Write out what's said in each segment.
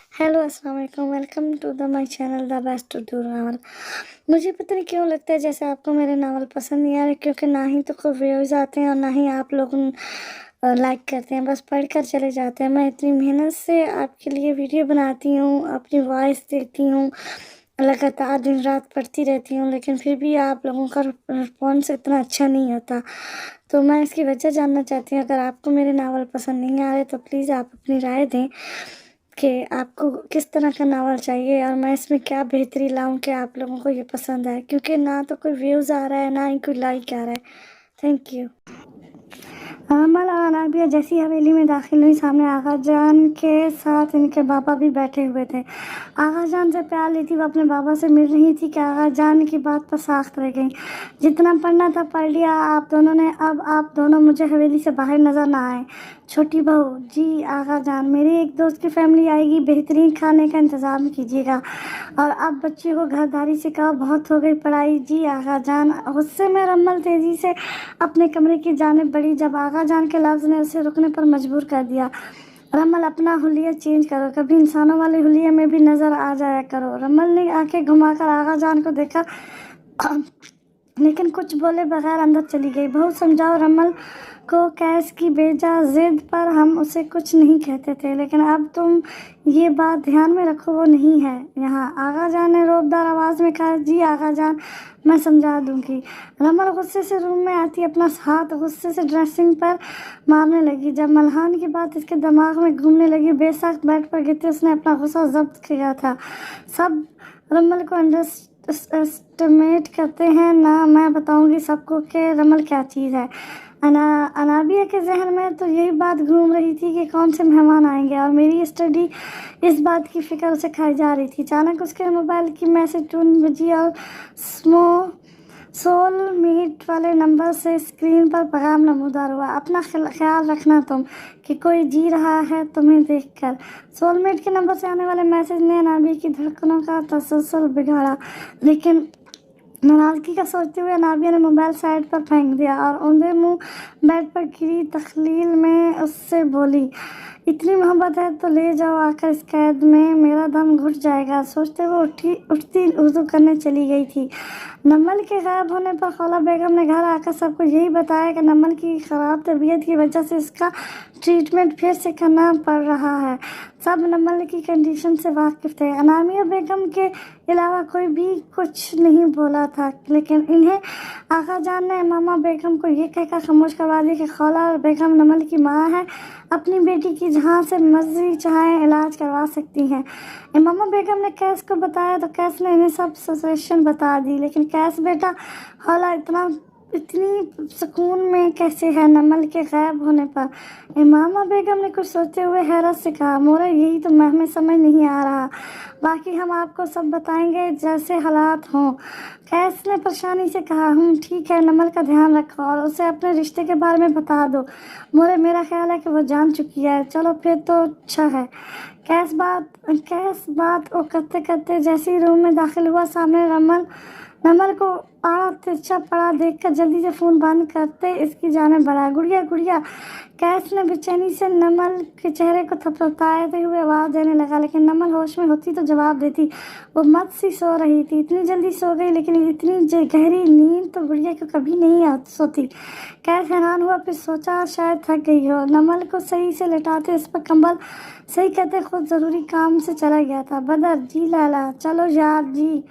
Hello अस्सलाम वालेकुम, welcome to the my channel the best Urdu novel. मुझे पता नहीं क्यों लगता है जैसे आपको मेरे नावल पसंद नहीं आ रहे, क्योंकि ना ही तो कोई व्यूज़ आते हैं और ना ही आप लोग लाइक करते हैं, बस पढ़कर चले जाते हैं। मैं इतनी मेहनत से आपके लिए वीडियो बनाती हूँ, अपनी वॉइस देती हूँ, लगातार दिन रात पढ़ती रहती हूँ, लेकिन फिर भी आप लोगों का रिस्पॉन्स इतना अच्छा नहीं होता। तो मैं इसकी वजह जानना चाहती हूँ। अगर आपको मेरे नावल पसंद नहीं आ रहे तो प्लीज़ आप अपनी राय दें कि आपको किस तरह का नावल चाहिए और मैं इसमें क्या बेहतरी लाऊं कि आप लोगों को ये पसंद आए, क्योंकि ना तो कोई व्यूज़ आ रहा है, ना ही कोई लाइक आ रहा है। Thank you. अमल और अनाबिया जैसी हवेली में दाखिल हुई, सामने आगा जान के साथ इनके बाबा भी बैठे हुए थे। आगा जान से प्यार लेती वो अपने बाबा से मिल रही थी कि आगा जान की बात पर साख्त रह गई। जितना पढ़ना था पढ़ लिया आप दोनों ने, अब आप दोनों मुझे हवेली से बाहर नज़र ना आए। छोटी बहू: जी आगा जान, मेरी एक दोस्त की फैमिली आएगी, बेहतरीन खाने का इंतज़ाम कीजिएगा। और अब बच्ची को घरदारी से कहा, बहुत हो गई पढ़ाई। जी आगा जान। गुस्से में रम्मल तेज़ी से अपने कमरे की जानिब बढ़ी, जब आगा जान के लफ्ज़ ने उसे रुकने पर मजबूर कर दिया। रम्मल, अपना हुलिया चेंज करो, कभी इंसानों वाले हुलिये में भी नज़र आ जाया करो। रम्मल ने आंखें घुमाकर आगा जान को देखा, लेकिन कुछ बोले बगैर अंदर चली गई। बहुत समझाओ रम्मल को कैस की बेजा जिद पर हम उसे कुछ नहीं कहते थे, लेकिन अब तुम ये बात ध्यान में रखो, वो नहीं है यहाँ। आगा जान ने रोबदार आवाज़ में कहा, जी आगा जान, मैं समझा दूंगी। रमल गुस्से से रूम में आती अपना हाथ गुस्से से ड्रेसिंग पर मारने लगी। जब मल्हान की बात इसके दिमाग में घूमने लगी, बेसाख्त बेड पर गिरते उसने अपना गुस्सा जब्त किया था। सब रमल को एस्टिमेट करते हैं ना, मैं बताऊंगी सबको कि रमल क्या चीज़ है। अनाबिया के जहन में तो यही बात घूम रही थी कि कौन से मेहमान आएंगे, और मेरी स्टडी इस बात की फिक्र उसे खाई जा रही थी। अचानक उसके मोबाइल की मैसेज टून बजी और सोल मीट वाले नंबर से स्क्रीन पर पैगाम नमूदार हुआ, अपना ख्याल रखना तुम, कि कोई जी रहा है तुम्हें देखकर। सोलमेट के नंबर से आने वाले मैसेज ने अनाबिया की धड़कनों का तसलसल बिगाड़ा, लेकिन नाराज़गी का सोचते हुए अनाबिया ने मोबाइल साइड पर फेंक दिया और औंधे मुंह बेड पर गिरी तखलील में उससे बोली, इतनी मोहब्बत है तो ले जाओ आकर इस कैद में, मेरा दम घुट जाएगा। सोचते हुए उठती वुज़ू करने चली गई थी। नमल के गायब होने पर खौला बेगम ने घर आकर सबको यही बताया कि नमल की ख़राब तबीयत की वजह से इसका ट्रीटमेंट फिर से करना पड़ रहा है। सब नमल की कंडीशन से वाकिफ़ थे। अनामिया बेगम के अलावा कोई भी कुछ नहीं बोला था, लेकिन इन्हें आगा जान ने इमामा बेगम को ये कहकर खामोश करवा दिया कि खौला बेगम नमल की माँ है, अपनी बेटी की जहाँ से मर्जी चाहें इलाज करवा सकती हैं। इमामा बेगम ने कैस को बताया तो कैस ने इन्हें सब सिचुएशन बता दी, लेकिन कैस बेटा खौला इतनी सुकून में कैसे है नमल के गायब होने पर। इमामा बेगम ने कुछ सोचते हुए हैरत से कहा, मोरा यही तो हमें समझ नहीं आ रहा, बाकी हम आपको सब बताएंगे जैसे हालात हों। कैस ने परेशानी से कहा, ठीक है, नमल का ध्यान रखो और उसे अपने रिश्ते के बारे में बता दो। मोरे, मेरा ख्याल है कि वो जान चुकी है। चलो फिर तो अच्छा है। कैस बात वो करते करते जैसे ही रूम में दाखिल हुआ, सामने नमल को आड़ा तिरछा पड़ा देखकर जल्दी से फ़ोन बंद करते इसकी जाने बढ़ा, गुड़िया गुड़िया। कैस ने बेचैनी से नमल के चेहरे को थपथपाते हुए आवाज़ देने लगा, लेकिन नमल होश में होती तो जवाब देती। वो मत सी सो रही थी, इतनी जल्दी सो गई, लेकिन इतनी गहरी नींद तो गुड़िया को कभी नहीं सोती। कैस हैरान हुआ, फिर सोचा शायद थक गई हो। नमल को सही से लेटाते इस पर कंबल सही कहते खुद ज़रूरी काम से चला गया था। बदर: जी लाला। चलो यार जी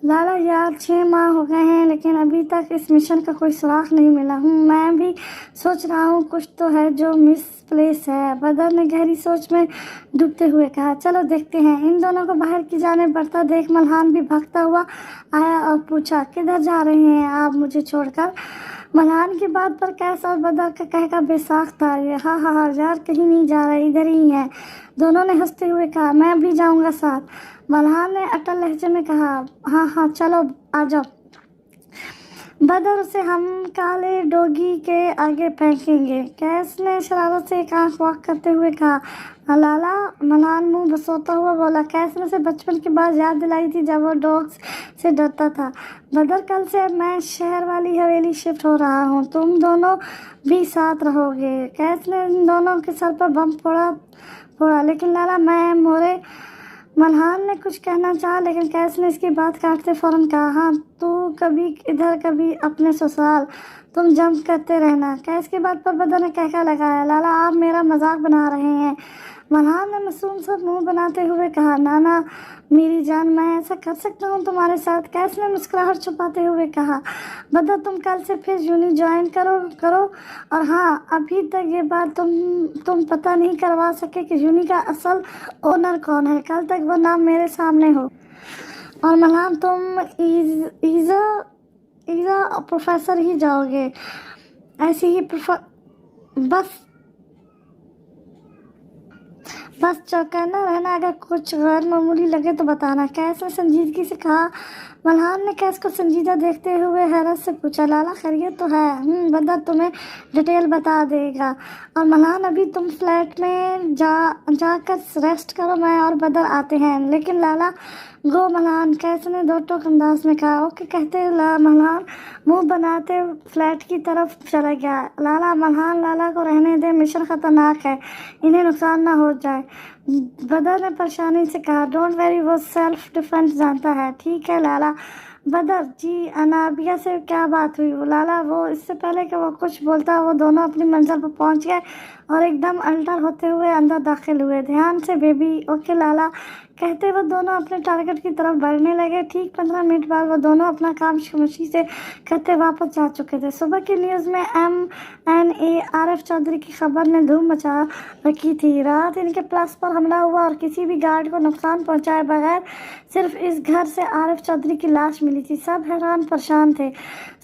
लाला यार, 6 माह हो गए हैं लेकिन अभी तक इस मिशन का कोई सुराग नहीं मिला। मैं भी सोच रहा हूँ कुछ तो है जो मिस प्लेस है। बदर ने गहरी सोच में डूबते हुए कहा, चलो देखते हैं। इन दोनों को बाहर की जानिब बढ़ता देख मल्हान भी भागता हुआ आया और पूछा, किधर जा रहे हैं आप मुझे छोड़कर? मल्हान की बात पर कैस और बदर का कहका बेसाख था। ये हाँ यार, कहीं नहीं जा रहा, इधर ही है। दोनों ने हंसते हुए कहा, मैं भी जाऊंगा साथ। मल्हान ने अटल लहजे में कहा, हाँ चलो आ जाओ। बदर उसे हम काले डोगी के आगे फेंकेंगे। कैस ने शरारत से एक आंख वाक करते हुए कहा, लाला। मल्हान मुंह बसोता हुआ बोला। कैस ने उसे बचपन की बात याद दिलाई थी जब वो डॉग्स से डरता था। बदर, कल से मैं शहर वाली हवेली शिफ्ट हो रहा हूँ, तुम दोनों भी साथ रहोगे। कैस ने इन दोनों के सर पर बम फोड़ा, लेकिन लाला, मैं मोरे ملحان نے کچھ کہنا چاہا لیکن کیس نے اس کی بات کاٹتے فوراً کہا، ہاں تو کبھی ادھر کبھی اپنے سسرال، تم جمپ کرتے رہنا۔ کیس کی بات پر بدر نے کہکہا لگایا، لالا آپ میرا مذاق بنا رہے ہیں۔ ملحان نے معصوم سا منہ بناتے ہوئے کہا، نانا میری جان میں ایسا کر سکتا ہوں تمہارے ساتھ؟ کیس نے مسکراہٹ چھپاتے ہوئے کہا، بدر تم کل سے پھر یونی جوائن کرو اور ہاں ابھی تک یہ بات تم پتہ نہیں کروا سکے کہ یونی کا اصل اونر کون ہے، کل تک وہ نام میرے سامنے ہو۔ اور ملحان تم ایزا پروفیسر ہی جاؤ گے، ایسی ہی بس چوکنا رہنا، اگر کچھ غیر معمولی لگے تو بتانا، کیس نے سنجیدگی سے کہا۔ ملحان نے کیس کو سنجیدہ دیکھتے ہوئے حیرت سے پوچھا، لالا خیریت تو ہے؟ بدر تمہیں ڈیٹیل بتا دے گا۔ اور ملحان ابھی تم فلیٹ میں جا کر ریسٹ کرو، میں اور بدر آتے ہیں۔ لیکن لالا گو ملحان، کیس نے دو ٹوک انداز میں کہا۔ اوکے کہتے ملحان منہ بناتے فلیٹ کی طرف چلا گیا۔ لالا ملحان لالا کو رہنے دے، مشن خطرناک ہے، انہیں نقصان نہ ہو جائے۔ بدر نے پریشانی سے کہا، ڈونٹ ویری، وہ سیلف ڈیفینس جانتا ہے۔ ٹھیک ہے لالا۔ بدر جی انابیہ سے کیا بات ہوئی؟ لالا وہ اس سے پہلے کہ وہ کچھ بولتا وہ دونوں اپنی منزل پر پہنچ گئے اور ایک دم الٹر ہوتے ہوئے اندر داخل ہوئے۔ دھیان سے بیبی۔ اوکے لالا کہتے وہ دونوں اپنے ٹارگٹ کی طرف بڑھنے لگے۔ ٹھیک 15 منٹ بعد وہ دونوں اپنا کام خاموشی سے کرتے واپس جا چکے تھے۔ صبح کی نیوز میں MNA عارف چودھری کی خبر نے دھوم مچا رکھی تھی۔ رات ان کے پلس پر حملہ ہوا اور کسی بھی گارڈ کو نقصان پہنچائے بغیر صرف اس گھر سے عارف چودھری کی لاش ملی تھی۔ سب حیران پریشان تھے۔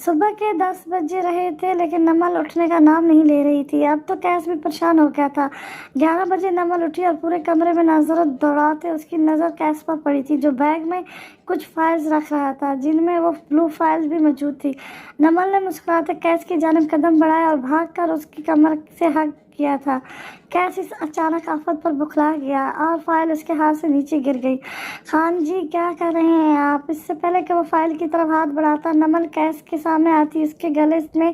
صبح کے 10 بج رہے تھے لیکن نمل اٹھنے کا نام نہیں لے رہی تھی۔ اب تو کیس بھی پریشان ہو گیا تھا۔ 11 بجے نمل اٹھی اور پورے کمرے میں نظر دوڑاتے اس کی نظر کیس پر پڑی تھی، جو بیگ میں کچھ فائلز رکھ رہا تھا جن میں وہ بلو فائلز بھی موجود تھی۔ نمل نے مسکراتے کیس کی جانب قدم بڑھایا اور بھاگ کر اس کی کمر سے ہگ کیا تھا۔ کیس اس اچانک آفت پر بکھلا گیا اور فائل اس کے ہاتھ سے نیچے گر گئی۔ خان جی کیا کر رہے ہیں آپ؟ اس سے پہلے کہ وہ فائل کی طرف ہاتھ بڑھاتا نمل کیس کے سامنے آتی اس کے گلے میں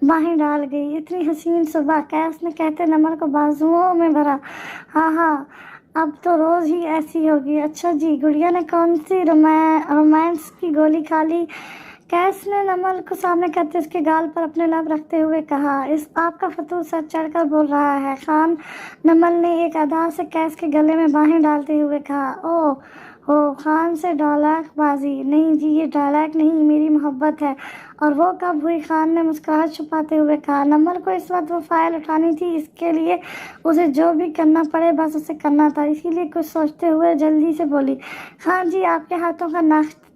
باہیں ڈال گئی۔ اتنی حسین صبح، کیس نے کہتے نمل کو بازوؤں میں بھرا۔ ہاں اب تو روز ہی ایسی ہوگی۔ اچھا جی، گڑیا نے کون سی رومانس کی گولی کھا لی؟ کیس نے نمل کو سامنے کرتے اس کے گال پر اپنے لب رکھتے ہوئے کہا، آپ کا فتوح سر چڑھ کر بول رہا ہے خان۔ نمل نے ایک ادا سے کیس کے گلے میں باہیں ڈالتے ہوئے کہا، اوہ ہو خان سے ڈائلاگ بازی؟ نہیں جی یہ ڈائلاگ نہیں، میری محبت ہے۔ اور وہ کب ہوئی؟ خان نے مسکراہٹ چھپاتے ہوئے کہا۔ نمل کو اس وقت وہ فائل اٹھانی تھی، اس کے لیے اسے جو بھی کرنا پڑے بس اسے کرنا تھا، اسی لیے کچھ سوچتے ہوئے جلدی سے بولی، خان جی آپ کے ہاتھوں کا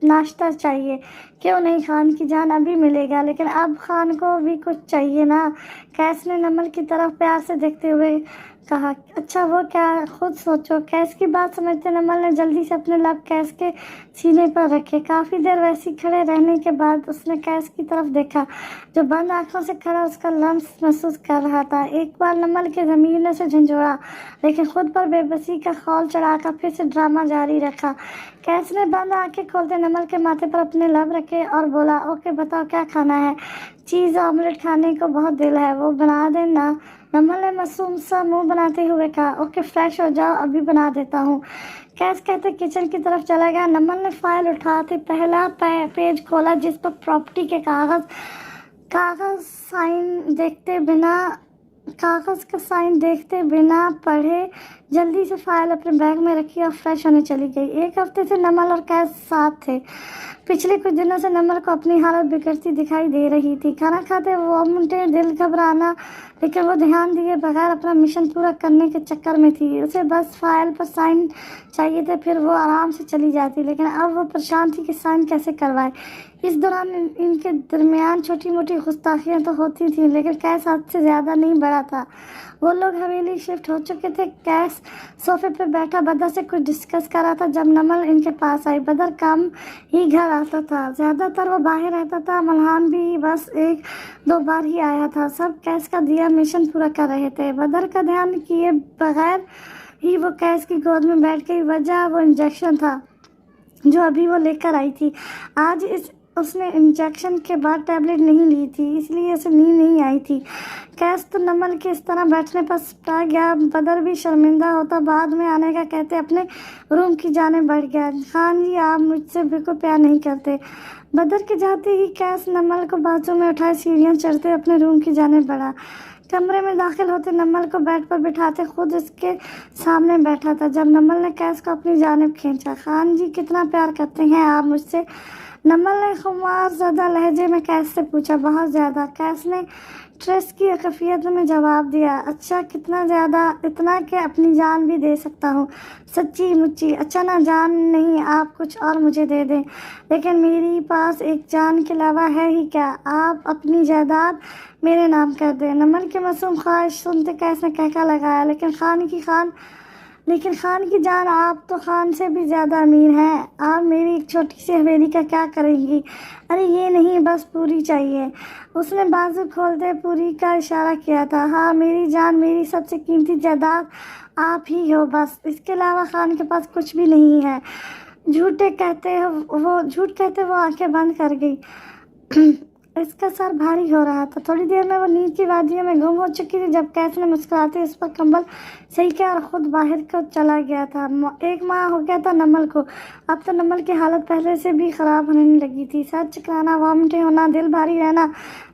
ناشتہ چاہیے۔ کیوں نہیں خان کی جان، ابھی ملے گا، لیکن اب خان کو بھی کچھ چاہیے نا؟ کیس نے نمل کی طرف پیار سے دیکھتے ہوئے کہا، اچھا وہ کیا؟ خود سوچو۔ کیس کی بات سمجھتے نمل نے جلدی سے اپنے لب کیس کے سینے پر رکھے۔ کافی دیر ویسی کھڑے رہنے کے بعد اس نے کیس کی طرف دیکھا جو بند آنکھوں سے کھڑا اس کا لمس محسوس کر رہا تھا۔ ایک بار نمل کے ضمیر نے اسے جھنجھوڑا لیکن خود پر بے بسی کا خول چڑھا کر پھر سے ڈرامہ جاری رکھا۔ کیس نے بند آنکھیں کھولتے نمل کے ماتھے پر اپنے لب رکھے اور بولا، اوکے بتاؤ کیا کھانا ہے؟ چیز آملیٹ کھانے کو بہت دل ہے، وہ بنا دیں نا؟ نمل نے معصوم سا منہ بناتے ہوئے کہا، اوکے فریش ہو جاؤ، ابھی بنا دیتا ہوں۔ کیس کہتے کچن کی طرف چلا گیا۔ نمل نے فائل اٹھاتے پہلا پیج کھولا جس پر پراپرٹی کے کاغذ کا سائن دیکھتے بنا پڑھے جلدی سے فائل اپنے بیگ میں رکھی اور فریش ہونے چلی گئی۔ ایک ہفتے سے نمل اور کیس ساتھ تھے۔ پچھلے کچھ دنوں سے نمل کو اپنی حالت بگڑتی دکھائی دے رہی تھی۔ کھانا کھاتے وامٹیں، دل گھبرانا، لیکن وہ دھیان دیے بغیر اپنا مشن پورا کرنے کے چکر میں تھی۔ اسے بس فائل پر سائن چاہیے تھے، پھر وہ آرام سے چلی جاتی، لیکن اب وہ پریشان تھی کہ سائن کیسے کروائے۔ اس دوران ان کے درمیان چھوٹی موٹی گستاخیاں تو ہوتی تھیں لیکن کیس حد سے زیادہ نہیں بڑا تھا۔ وہ لوگ حویلی شفٹ ہو چکے تھے۔ کیس صوفے پہ بیٹھا بدر سے کچھ ڈسکس کر رہا تھا جب نمل ان کے پاس آئی۔ بدر کم ہی گھر آتا تھا، زیادہ تر وہ باہر رہتا تھا، ملحان بھی بس 1-2 بار ہی آیا تھا۔ سب کیس کا دیا مشن پورا کر رہے تھے، بدر کا دھیان کیے بغیر ہی وہ کیس کی گود میں بیٹھ گئی۔ وجہ وہ انجیکشن تھا جو ابھی وہ لے کر آئی تھی۔ آج اس اس نے انجیکشن کے بعد ٹیبلٹ نہیں لی تھی، اس لیے اسے نیند نہیں آئی تھی۔ کیس تو نمل کے اس طرح بیٹھنے پر سپٹا گیا۔ بدر بھی شرمندہ ہوتا بعد میں آنے کا کہتے اپنے روم کی جانب بڑھ گیا۔ خان جی آپ مجھ سے بالکل پیار نہیں کرتے۔ بدر کے جاتے ہی کیس نمل کو بازو میں اٹھائے سیڑھیاں چڑھتے اپنے روم کی جانب بڑھا۔ کمرے میں داخل ہوتے نمل کو بیڈ پر بٹھاتے خود اس کے سامنے بیٹھا تھا۔ جب نمل نے کیس کو اپنی جانب کھینچا، خان جی کتنا پیار کرتے ہیں آپ مجھ سے؟ نمل نے خمار زدہ لہجے میں کیس سے پوچھا۔ بہت زیادہ، کیس نے ٹریس کی کیفیت میں جواب دیا۔ اچھا کتنا زیادہ؟ اتنا کہ اپنی جان بھی دے سکتا ہوں۔ سچی مچی؟ اچھا نہ جان نہیں، آپ کچھ اور مجھے دے دیں۔ لیکن میری پاس ایک جان کے علاوہ ہے ہی کیا؟ آپ اپنی جائیداد میرے نام کر دیں۔ نمل کی معصوم خواہش سنتے کیس نے کہکا لگایا، لیکن خان کی جان، آپ تو خان سے بھی زیادہ امیر ہیں۔ آپ میری ایک چھوٹی سی حویلی کا کیا کریں گی؟ ارے یہ نہیں، بس پوری چاہیے۔ اس نے بازو کھولتے پوری کا اشارہ کیا تھا۔ ہاں میری جان، میری سب سے قیمتی جائیداد آپ ہی ہو بس، اس کے علاوہ خان کے پاس کچھ بھی نہیں ہے۔ جھوٹ کہتے وہ آنکھیں بند کر گئی۔ اس کا سر بھاری ہو رہا تھا۔ تھوڑی دیر میں وہ نیند کی وادیوں میں گم ہو چکی تھی جب کیس نے مسکراتے اس پر کمبل صحیح کیا اور خود باہر کو چلا گیا تھا۔ 1 ماہ ہو گیا تھا نمل کو۔ اب تو نمل کی حالت پہلے سے بھی خراب ہونے لگی تھی۔ سر چکرانا، وامٹیں ہونا، دل بھاری رہنا،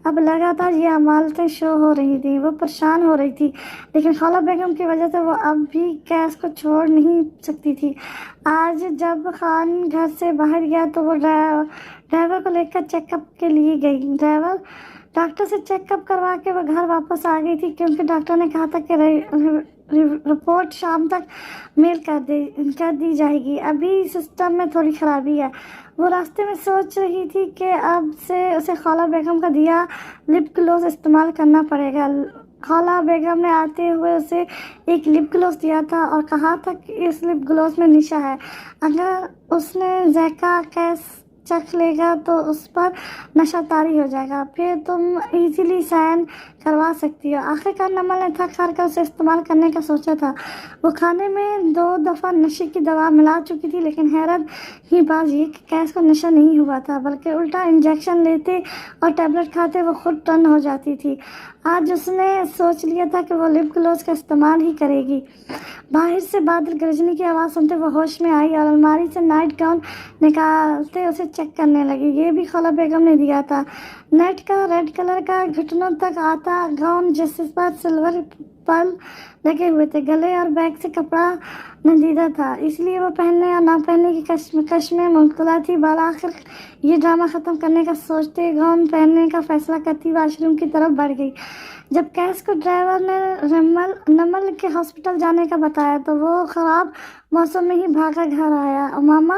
اب لگاتار یہ علامتیں شو ہو رہی تھیں۔ وہ پریشان ہو رہی تھی، لیکن خالہ بیگم کی وجہ سے وہ اب بھی کیس کو چھوڑ نہیں سکتی تھی۔ آج جب خان گھر سے باہر گیا تو وہ ڈرائیور کو لے کر چیک اپ کے لیے گئی۔ ڈاکٹر سے چیک اپ کروا کے وہ گھر واپس آ گئی تھی کیونکہ ڈاکٹر نے کہا تھا کہ رپورٹ شام تک میل کر دی جائے گی۔ ابھی سسٹم میں تھوڑی خرابی ہے۔ وہ راستے میں سوچ رہی تھی کہ اب سے اسے خالہ بیگم کا دیا لپ گلوز استعمال کرنا پڑے گا۔ خالہ بیگم نے آتے ہوئے اسے ایک لپ گلوز دیا تھا اور کہا تھا کہ اس لپ گلوز میں نشا ہے، اگر اس نے ذائقہ کیس چکھ لے گا تو اس پر نشہ طاری ہو جائے گا، پھر تم ایزیلی سائن کروا سکتی ہو۔ آخرکار نمل نے تھک ہار کر اسے استعمال کرنے کا سوچا تھا۔ وہ کھانے میں 2 دفعہ نشے کی دوا ملا چکی تھی، لیکن حیرت ہی بات یہ کہ کیس کو نشہ نہیں ہوا تھا، بلکہ الٹا انجیکشن لیتے اور ٹیبلٹ کھاتے وہ خود ٹرن ہو جاتی تھی۔ آج اس نے سوچ لیا تھا کہ وہ لپ گلوز کا استعمال ہی کرے گی۔ باہر سے بادل گرجنے کی آواز سنتے وہ ہوش میں آئی اور الماری سے نائٹ گاؤن نکالتے اسے چیک کرنے لگی۔ یہ بھی خالہ بیگم نے دیا تھا۔ نیٹ کا ریڈ کلر کا گھٹنوں تک آتا گاؤن جس پر سلور پرل لگے ہوئے تھے، گلے اور بیک سے کپڑا ندیدہ تھا، اس لیے وہ پہننے اور نہ پہننے کی کشمکش میں مبتلا تھی۔ بالآخر یہ ڈرامہ ختم کرنے کا سوچتے گاؤن پہننے کا فیصلہ کرتی واش روم کی طرف بڑھ گئی۔ جب کیس کو ڈرائیور نے نمل کے ہاسپٹل جانے کا بتایا تو وہ خراب موسم میں ہی بھاگا گھر آیا۔ امامہ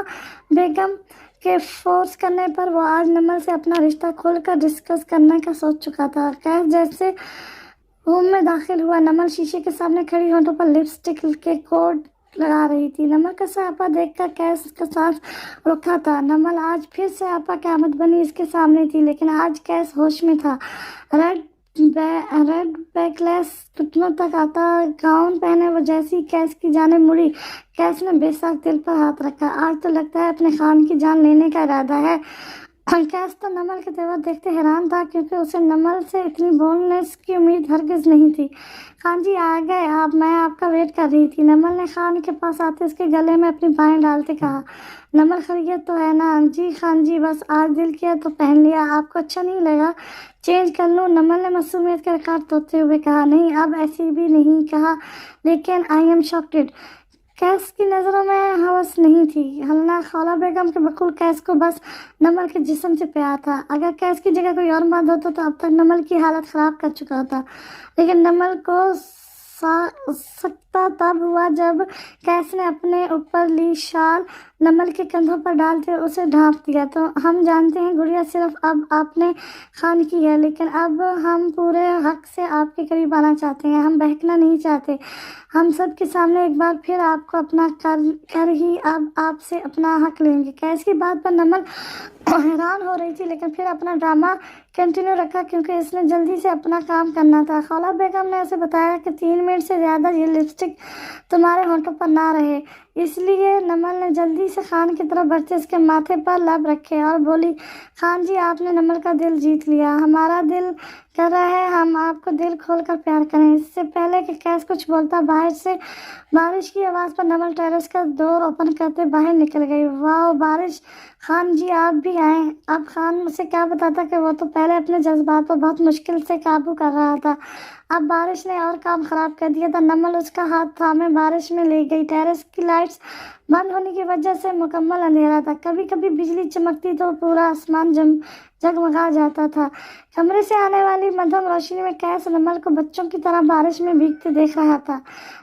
بیگم کے فورس کرنے پر وہ آج نمل سے اپنا رشتہ کھول کر ڈسکس کرنے کا سوچ چکا تھا۔ کیس جیسے روم میں داخل ہوا، نمل شیشے کے سامنے کھڑی ہونٹوں پر لپسٹک کے کوڈ لگا رہی تھی۔ نمل کا سیاپا دیکھ کر کیس کا سانس رکا تھا۔ نمل آج پھر سیاپا قیامت بنی اس کے سامنے تھی، لیکن آج کیس ہوش میں تھا۔ ریڈ بیک لیس گھٹنوں تک آتا گاؤن پہنے وہ جیسی کیس کی جانب مڑی، کیس نے بے ساکھ دل پر ہاتھ رکھا۔ آج تو لگتا ہے اپنے خان کی جان لینے کا ارادہ ہے۔ کیس تو نمل کے تیور دیکھتے حیران تھا کیونکہ اسے نمل سے اتنی بولڈنس کی امید ہرگز نہیں تھی۔ خان جی آ گئے آپ، میں آپ کا ویٹ کر رہی تھی، نمل نے خان کے پاس آتے اس کے گلے میں اپنی بائیں ڈالتے کہا۔ نمل خیریت تو ہے نا؟ جی خان جی، بس آج دل کیا تو پہن لیا، آپ کو اچھا نہیں لگا؟ چینج کر لوں؟ نمل نے معصومیت کا ریکارڈ توڑتے ہوئے کہا۔ نہیں، اب ایسی بھی نہیں کہا، لیکن آئی ایم شاکڈ۔ کیس کی نظروں میں ہوس نہیں تھی۔ ہلنا خالہ بیگم کے بقول کیس کو بس نمل کے جسم سے پیار تھا۔ اگر کیس کی جگہ کوئی اور مرد ہوتا تو اب تک نمل کی حالت خراب کر چکا ہوتا، لیکن نمل کو سکتہ تب ہوا جب کیس نے اپنے اوپر لی شال نمل کے کندھوں پر ڈالتے اسے ڈھانپ دیا۔ تو ہم جانتے ہیں گڑیا صرف اب آپ نے خان کی ہے، لیکن اب ہم پورے حق سے آپ کے قریب آنا چاہتے ہیں، ہم بہکنا نہیں چاہتے۔ ہم سب کے سامنے ایک بار پھر آپ کو اپنا کر ہی اب آپ سے اپنا حق لیں گے۔ کیس کی بات پر نمل حیران ہو رہی تھی، لیکن پھر اپنا ڈرامہ کنٹینیو رکھا کیونکہ اس نے جلدی سے اپنا کام کرنا تھا۔ خالہ بیگم نے اسے بتایا کہ 3 منٹ سے زیادہ یہ لپسٹک تمہارے ہونٹوں پر نہ رہے، اس لیے نمل نے جلدی سے خان کی طرف بڑھتے اس کے ماتھے پر لب رکھے اور بولی، خان جی آپ نے نمل کا دل جیت لیا، ہمارا دل کر رہا ہے ہم آپ کو دل کھول کر پیار کریں۔ اس سے پہلے کہ قیس کچھ بولتا، باہر سے بارش کی آواز پر نمل ٹیرس کا ڈور اوپن کرتے باہر نکل گئی۔ واہ بارش، خان جی آپ بھی آئیں۔ اب خان سے کیا بتاتا کہ وہ تو پہلے اپنے جذبات پر بہت مشکل سے قابو کر رہا تھا، اب بارش نے اور کام خراب کر دیا تھا۔ نمل اس کا ہاتھ تھامے بارش میں لے گئی۔ ٹیرس کی لائٹس بند ہونے کی وجہ سے مکمل اندھیرا تھا، کبھی کبھی بجلی چمکتی تو پورا آسمان جگمگا جاتا تھا۔ کمرے سے آنے والی مدھم روشنی میں قیس نمل کو بچوں کی طرح بارش میں بھیگتے دیکھ رہا تھا۔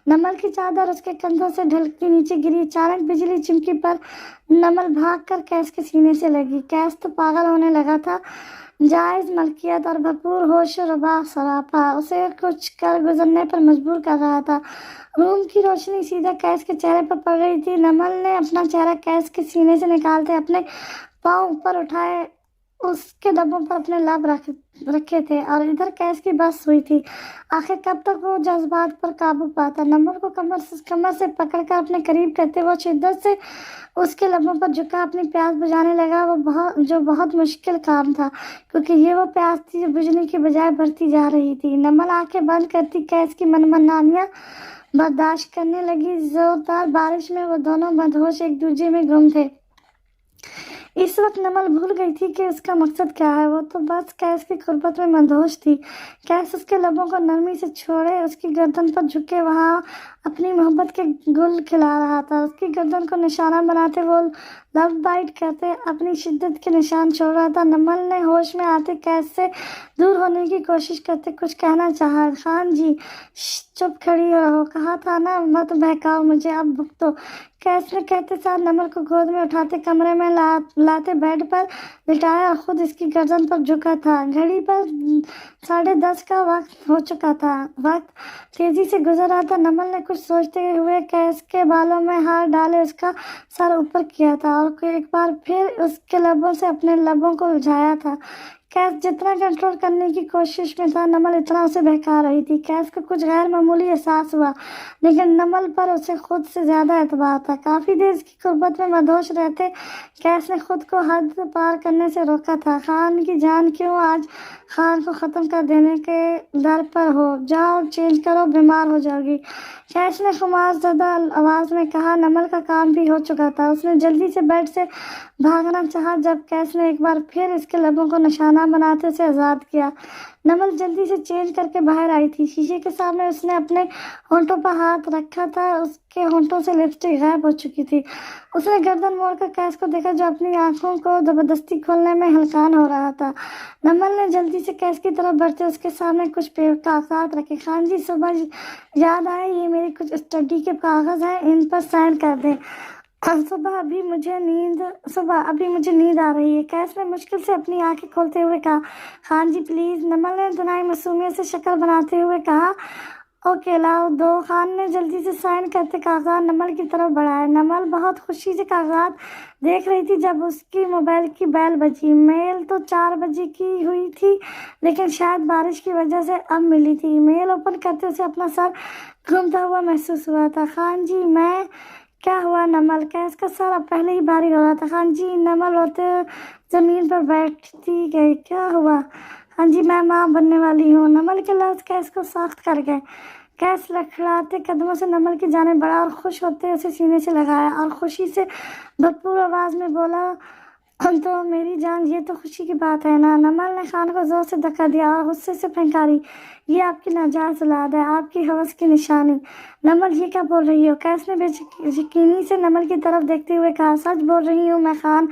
نمل کی چادر اس کے کندھوں سے ڈھلکتی نیچے گری، اچانک بجلی چمکی پر نمل بھاگ کر قیس کے سینے سے لگی۔ قیس تو پاگل ہونے لگا تھا، جائز ملکیت اور بھرپور ہوش و ربا سراپا اسے کچھ کر گزرنے پر مجبور کر رہا تھا۔ روم کی روشنی سیدھا قیس کے چہرے پر پڑ رہی تھی۔ نمل نے اپنا چہرہ قیس کے سینے سے نکالتے اپنے پاؤں اوپر اٹھائے، اس کے لبوں پر اپنے لب رکھے تھے اور ادھر قیس کی بس ہوئی تھی۔ آخر کب تک وہ جذبات پر قابو پاتا؟ نمل کو کمر سے پکڑ کر اپنے قریب کرتے وہ شدت سے اس کے لبوں پر جھکا، اپنی پیاس بجھانے لگا، جو بہت مشکل کام تھا کیونکہ یہ وہ پیاس تھی جو بجھنے کی بجائے بڑھتی جا رہی تھی۔ نمل آنکھیں بند کرتی قیس کی منمانیاں برداشت کرنے لگی۔ زوردار بارش میں وہ دونوں مدہوش ایک دوسرے میں گم تھے۔ اس وقت نمل بھول گئی تھی کہ اس کا مقصد کیا ہے، وہ تو بس قیس کی قربت میں مدہوش تھی۔ قیس اس کے لبوں کو نرمی سے چھوڑے اس کی گردن پر جھکے وہاں اپنی محبت کے گل کھلا رہا تھا۔ اس کی گردن کو نشانہ بناتے وہ لب بائٹ کرتے اپنی شدت کے نشان چھوڑ رہا تھا۔ نمل نے ہوش میں آتے قیس سے دور ہونے کی کوشش کرتے کچھ کہنا چاہا۔ خان جی چپ کھڑی رہو، کہا تھا نا مت بہکاؤ مجھے، اب بھگتو، قیس نے کہتے ساتھ نمل کو گود میں اٹھاتے کمرے میں لاتے بیڈ پر لٹایا اور خود اس کی گردن پر جھکا تھا۔ گھڑی پر 10:30 کا وقت ہو چکا تھا، وقت تیزی سے گزر رہا تھا۔ نمل نے کچھ سوچتے ہوئے قیس کے بالوں میں ہاتھ ڈالے اس کا سر اوپر کیا تھا اور ایک بار پھر اس کے لبوں سے اپنے لبوں کو الجھایا تھا۔ قیس جتنا کنٹرول کرنے کی کوشش میں تھا، نمل اتنا اسے بہکا رہی تھی۔ قیس کو کچھ غیر معمولی احساس ہوا، لیکن نمل پر اسے خود سے زیادہ اعتبار تھا۔ کافی دیر اس کی قربت میں مدہوش رہتے قیس نے خود کو حد پار کرنے سے روکا تھا۔ خان کی جان کیوں آج خان کو ختم کر دینے کے در پر ہو؟ جاؤ چینج کرو، بیمار ہو جاؤ گی، قیس نے خمار زدہ آواز میں کہا۔ نمل کا کام بھی ہو چکا تھا، اس نے جلدی سے بیڈ سے بھاگنا چاہا جب قیس نے ایک بار پھر اس کے لبوں کو نشانہ بناتے اسے آزاد کیا۔ نمل جلدی سے چینج کر کے باہر آئی تھی۔ شیشے کے سامنے اس نے اپنے ہونٹوں پر ہاتھ رکھا تھا، اس کے ہونٹوں سے لپسٹک غائب ہو چکی تھی۔ اس نے گردن موڑ کر قیس کو دیکھا جو اپنی آنکھوں کو زبردستی کھولنے میں ہلکان ہو رہا تھا۔ نمل نے جلدی سے قیس کی طرف بڑھتے اس کے سامنے کچھ کاغذات رکھے۔ خان جی صبح یاد آئے یہ میری کچھ اسٹڈی کے کاغذ ہیں، ان پر سائن کر دیں، صبح ابھی مجھے نیند آ رہی ہے، قیس نے مشکل سے اپنی آنکھیں کھولتے ہوئے کہا۔ خان جی پلیز، نمل نے دنائی معصومیت سے شکل بناتے ہوئے کہا۔ اوکے لاؤ دو، خان نے جلدی سے سائن کرتے کاغذات نمل کی طرف بڑھائے۔ نمل بہت خوشی سے کاغذات دیکھ رہی تھی جب اس کی موبائل کی بیل بجی۔ میل تو 4 بجے کی ہوئی تھی، لیکن شاید بارش کی وجہ سے اب ملی تھی۔ میل اوپن کرتے اسے اپنا سر گھومتا ہوا محسوس ہوا تھا۔ خان جی میں کیا ہوا نمل؟ قیس کا سر اب پہلے ہی بھاری ہو رہا تھا۔ خان جی نمل روتے زمین پر بیٹھتی گئی۔ کیا ہوا؟ خان جی میں ماں بننے والی ہوں۔ نمل کے لفظ قیس کو سخت کر گئے۔ قیس لڑکھڑاتے قدموں سے نمل کی جانب بڑھا اور خوش ہوتے اسے سینے سے لگایا اور خوشی سے بھرپور آواز میں بولا، تو میری جان یہ تو خوشی کی بات ہے نا؟ نمل نے خان کو زور سے دھکا دیا اور غصے سے پھنکاری، یہ آپ کی ناجائز اولاد ہے، آپ کی ہوس کی نشانی۔ نمل یہ کیا بول رہی ہو؟ قیس نے بے یقینی سے نمل کی طرف دیکھتے ہوئے کہا۔ سچ بول رہی ہوں میں خان،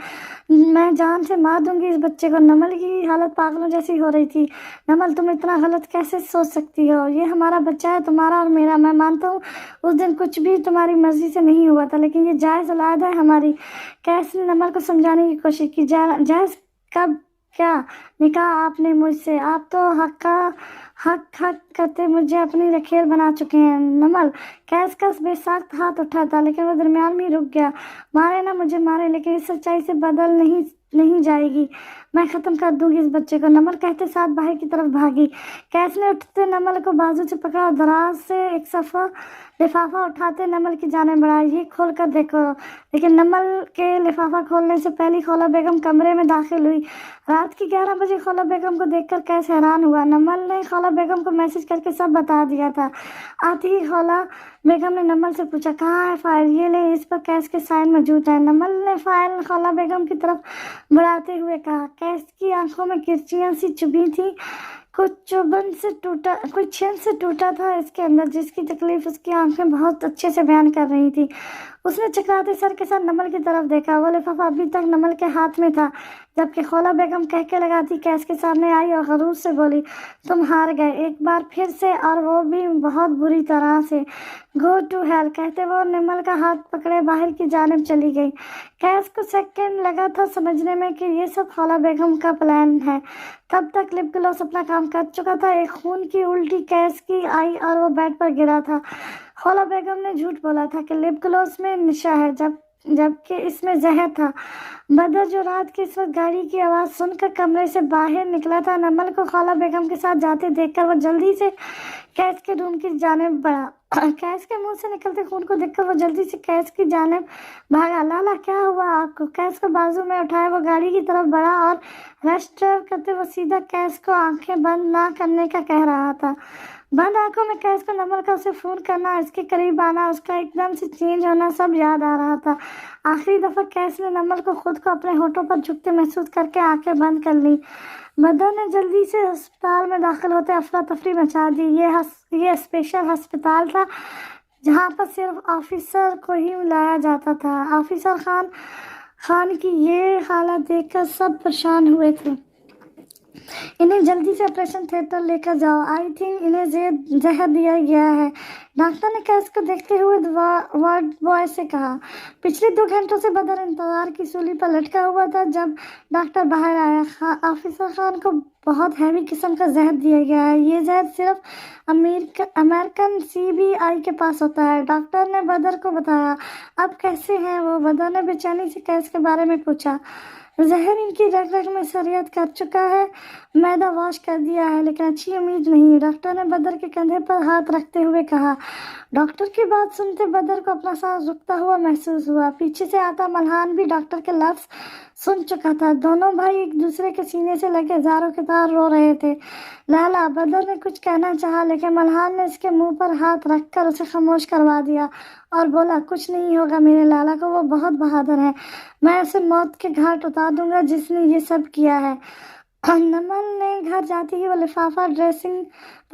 میں جان سے مار دوں گی اس بچے کو۔ نمل کی حالت پاگلوں جیسی ہو رہی تھی۔ نمل تم اتنا غلط کیسے سوچ سکتی ہو؟ یہ ہمارا بچہ ہے، تمہارا اور میرا۔ میں مانتا ہوں اس دن کچھ بھی تمہاری مرضی سے نہیں ہوا تھا، لیکن یہ جائز اولاد ہے ہماری۔ قیس نے نمل کو سمجھانے کی کوشش کی۔ جائز کب؟ کیا نکاح آپ نے مجھ سے؟ آپ تو हक हक करते मुझे अपनी रखेल बना चुके हैं। नमल कैस का बेसाख्त हाथ उठा था, लेकिन वो दरमियान में ही रुक गया। मारे ना मुझे मारे, लेकिन इस सच्चाई से बदल नहीं जाएगी। मैं खत्म कर दूंगी इस बच्चे को। नमल कहते साथ बाहर की तरफ भागी। कैस ने उठते नमल को बाजू से पकड़ा और दराज से एक सफा लिफाफा उठाते नमल की जाने बढ़ा। ये खोल कर देखो। लेकिन नमल के लिफाफा खोलने से पहले खौला बेगम कमरे में दाखिल हुई। रात की 11 बजे खौला बेगम को देखकर कैस हैरान हुआ। नमल ने खौला बेगम को मैसेज करके सब बता दिया था। आती ही खौला बेगम ने नमल से पूछा, कहाँ है फाइल? ये ले, इस पर कैस के साइन मौजूद है। नमल ने फाइल खौला बेगम की तरफ बढ़ाते हुए कहा। कैस की आंखों में किरचियां सी चुभी थी। कुछ छेद से टूटा था इसके अंदर, जिसकी तकलीफ उसकी आंखें बहुत अच्छे से बयान कर रही थी। उसने चकराते सर के साथ नमल की तरफ देखा। वो लिफाफा अभी तक नमल के हाथ में था, जबकि खौला बेगम कह के लगाती कैस के सामने आई और गरूर से बोली, तुम हार गए एक बार फिर से, और वो भी बहुत बुरी तरह से। गो टू हेल कहते वो नमल का हाथ पकड़े बाहर की जानिब चली गई। कैस को सेकंड लगा था समझने में कि ये सब खौला बेगम का प्लान है। तब तक लिप ग्लॉस अपना काम कर चुका था। एक खून की उल्टी कैस की आई और वो बेड पर गिरा था। खौला बेगम ने झूठ बोला था कि लिप ग्लॉस में नशा है, जबकि इसमें जहर था। बदर जो रात की इस वक्त गाड़ी की आवाज़ सुनकर कमरे से बाहर निकला था, नमल को खौला बेगम के साथ जाते देखकर वो जल्दी से कैस के रूम की जानिब बढ़ा। कैस के मुंह से निकलते खून को देखकर वो जल्दी से कैस की जानिब भागा। लाला क्या हुआ आपको? कैस को बाजू में उठाए वो गाड़ी की तरफ बढ़ा और रश करते वो सीधा कैस को आंखें बंद ना करने का कह रहा था। बंद आंखों में कैस को नमल का उसे फोन करना, इसके करीब आना, उसका एकदम से चेंज होना सब याद आ रहा था। आखिरी दफा कैस ने नमल को खुद को अपने होठों पर झुकते महसूस करके आंखें बंद कर ली। बदर ने जल्दी से अस्पताल में दाखिल होते अफरा तफरी मचा दी। ये स्पेशल अस्पताल था जहाँ पर सिर्फ ऑफिसर को ही लाया जाता था। ऑफिसर खान की ये हालत देखकर सब परेशान हुए थे। इन्हें जल्दी से ऑपरेशन थिएटर लेकर जाओ। आई थिंक इन्हें जहर दिया गया है, डॉक्टर ने कैस को देखते हुए वार्ड बॉय से कहा। पिछले 2 घंटों से बदर इंतजार की सूली पर लटका हुआ था जब डॉक्टर बाहर आया। ऑफिसर खान को बहुत हैवी किस्म का जहर दिया गया है। ये जहर सिर्फ अमेरिकन CBI के पास होता है, डॉक्टर ने बदर को बताया। अब कैसे हैं वो? बदर ने बेचैनी से कैस के बारे में पूछा। जहर इनकी रग रग में सरियत कर चुका है, मैदा वॉश कर दिया है, लेकिन अच्छी उम्मीद नहीं, डॉक्टर ने बदर के कंधे पर हाथ रखते हुए कहा। डॉक्टर की बात सुनते बदर को अपना सांस रुकता हुआ महसूस हुआ। पीछे से आता मल्हान भी डॉक्टर के लफ्ज सुन चुका था। दोनों भाई एक दूसरे के सीने से लगे जारों के तार रो रहे थे। लाला, बदर ने कुछ कहना चाहा, लेकिन मल्हान ने इसके मुंह पर हाथ रखकर उसे खामोश करवा दिया और बोला, कुछ नहीं होगा मेरे लाला को, वो बहुत बहादुर है, मैं उसे मौत के घाट उतार दूंगा जिसने ये सब किया है। नमल ने घर जाते ही वो लिफाफा ड्रेसिंग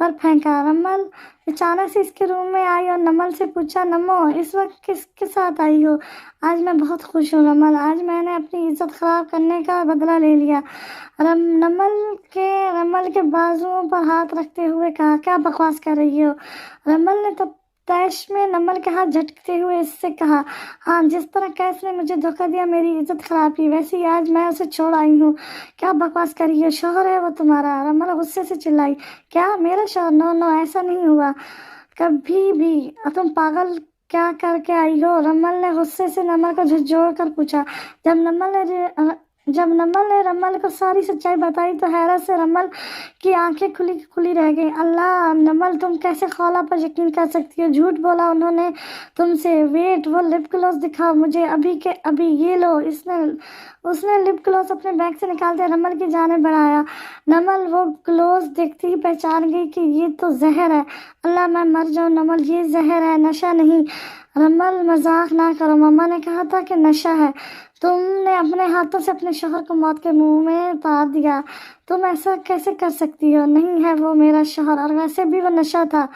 पर फेंका। नमल अचानक से इसके रूम में आई और नमल से पूछा, नमो इस वक्त किसके साथ आई हो? आज मैं बहुत खुश हूँ नमल, आज मैंने अपनी इज्जत खराब करने का बदला ले लिया। रमल के बाजुओं पर हाथ रखते हुए कहा, क्या बकवास कर रही हो? रमल ने तब तैश में नमल के हाथ झटकते हुए इससे कहा, हाँ, जिस तरह कैस ने मुझे धोखा दिया, मेरी इज्जत खराब की, वैसे ही आज मैं उसे छोड़ आई हूँ। क्या बकवास करी है? शौहर है वो तुम्हारा। रमल गुस्से से चिल्लाई, क्या मेरा शौहर? नो, ऐसा नहीं हुआ कभी भी। तुम पागल क्या करके आई हो? रमल ने गुस्से से नमल को झिझोड़ कर पूछा। जब नमल ने रमल को सारी सच्चाई बताई तो हैरत से रमल की आंखें खुली रह गई। अल्लाह नमल, तुम कैसे खौला पर यकीन कर सकती हो? झूठ बोला उन्होंने तुमसे। वेट, वो लिप ग्लॉस दिखाओ मुझे अभी के अभी। ये लो। उसने लिप ग्लॉस अपने बैग से निकालते रमल की जानिब बढ़ाया। नमल वो ग्लॉस देखती ही पहचान गई कि ये तो जहर है। अल्लाह, मैं मर जाऊं नमल, ये जहर है, नशा नहीं। रमल, मजाक ना करो, मम्मा ने कहा था कि नशा है। तुमने अपने हाथों से अपने शौहर को मौत के मुंह में उतार दिया। तुम ऐसा कैसे कर सकती हो? नहीं है वो मेरा शौहर, और वैसे भी वो नशा था।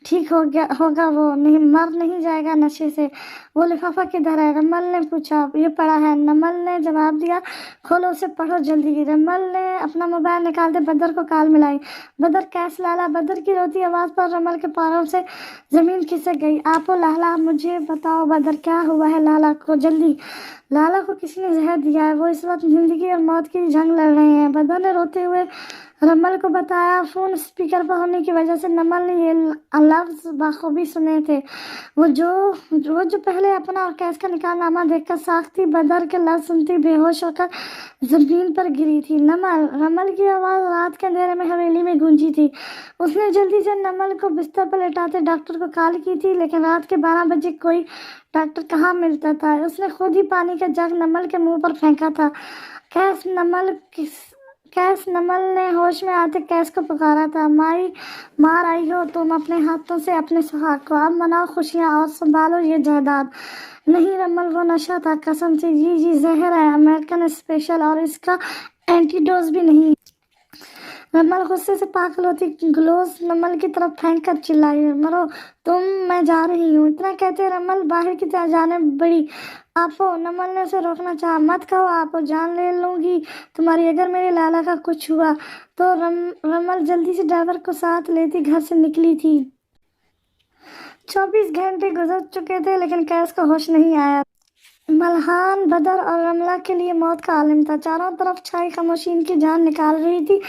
ठीक हो गया होगा, वो नहीं मर नहीं जाएगा नशे से। वो लिफाफा किधर है? रमल ने पूछा। ये पड़ा है, नमल ने जवाब दिया। खोलो उसे, पढ़ो जल्दी। रमल ने अपना मोबाइल निकालते बदर को कॉल मिलाई। बदर, कैस लाला? बदर की रोती आवाज़ पर रमल के पैरों से ज़मीन खिसक गई। आपो लाला, मुझे बताओ बदर, क्या हुआ है लाला को? जल्दी। लाला को किसी ने जहर दिया है, वो इस वक्त जिंदगी और मौत की जंग लड़ रहे हैं। बदर ने रोते हुए रमल को बताया। फोन स्पीकर पर होने की वजह से नमल ने ये लफ्ज बखूबी सुने थे। वो जो पहले अपना और कैश का निकालनामा देखकर साख्ती बदर के लफ्ज सुनती बेहोश होकर जमीन पर गिरी थी। रमल की आवाज़ रात के अंधेरे में हवेली में गूंजी थी। उसने जल्दी से नमल को बिस्तर पर लेटाते डॉक्टर को कॉल की थी, लेकिन रात के 12 बजे कोई डॉक्टर कहाँ मिलता था। उसने खुद ही पानी का जग नमल के मुंह पर फेंका था। कैस नमल ने होश में आते कैस को पुकारा था। मार आई हो तुम अपने हाथों से अपने सुहाग को, अब मनाओ खुशियाँ और संभालो ये जायदाद। नहीं रमल, वो नशा था, कसम से। जी जहर है, अमेरिकन स्पेशल, और इसका एंटीडोज भी नहीं। रमल गुस्से से पागल होती ग्लोव्स नमल की तरफ फेंक कर चिल्लाई, मरो तुम, मैं जा रही हूँ। इतना कहते रमल बाहर की तरफ जाने बड़ी। आपो, नमल ने उसे रोकना चाहा। मत कहो आपो, जान ले लूंगी तुम्हारी अगर मेरे लाला का कुछ हुआ तो। रमल जल्दी से ड्राइवर को साथ लेती घर से निकली थी। 24 घंटे गुजर चुके थे, लेकिन कैस को होश नहीं आया। मल्हान बदर और रमला के लिए मौत का आलिम था। चारों तरफ छाई खामोशी इनकी जान निकाल रही थी।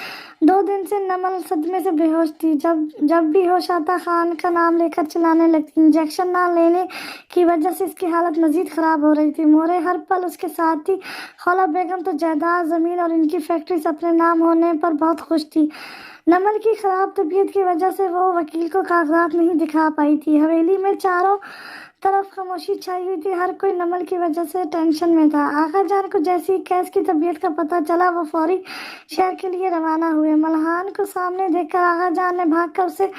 2 दिन से नमल सदमे से बेहोश थी। जब भी होश आता खान का नाम लेकर चिल्लाने लगती। इंजेक्शन ना लेने की वजह से इसकी हालत मजीद ख़राब हो रही थी। मोरे हर पल उसके साथ थी। खौला बेगम तो जायदाद, ज़मीन और इनकी फैक्ट्री अपने नाम होने पर बहुत खुश थी। नमल की ख़राब तबीयत की वजह से वो वकील को कागजात नहीं दिखा पाई थी। हवेली में चारों तरफ खामोशी छाई हुई थी। हर कोई नमल की वजह से टेंशन में था। आगा जान को जैसे ही कैस की तबीयत का पता चला, वो फौरी शहर के लिए रवाना हुए। मल्हान को सामने देखकर आगा जान ने भागकर उसे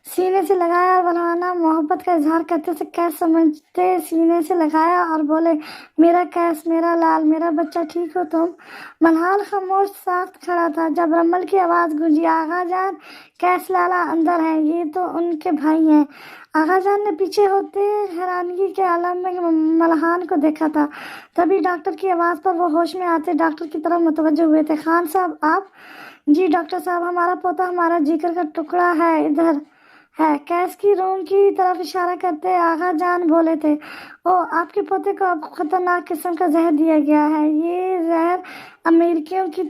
सीने से लगाया और मल्हाना मोहब्बत का इजहार करते से कैस समझते सीने से लगाया और बोले, मेरा कैस, मेरा लाल, मेरा बच्चा, ठीक हो तुम? मल्हान खामोश साख्त खड़ा था। जब रमल की आवाज़ गूंजी, आगा जान, कैस लाला अंदर हैं, ये तो उनके भाई हैं। आगा जान ने पीछे होते हैरानगी के आलम में मल्हान को देखा था। तभी डॉक्टर की आवाज़ पर वो होश में आते डॉक्टर की तरफ मुतवज्जो हुए थे। खान साहब, आप? जी डॉक्टर साहब, हमारा पोता, हमारा जिगर का टुकड़ा है, इधर है। कैस की रूम की तरफ इशारा करते आगा जान बोले थे, ओ, आपके पोते को अब खतरनाक किस्म का जहर दिया गया है। ये जहर अमेरिकियों की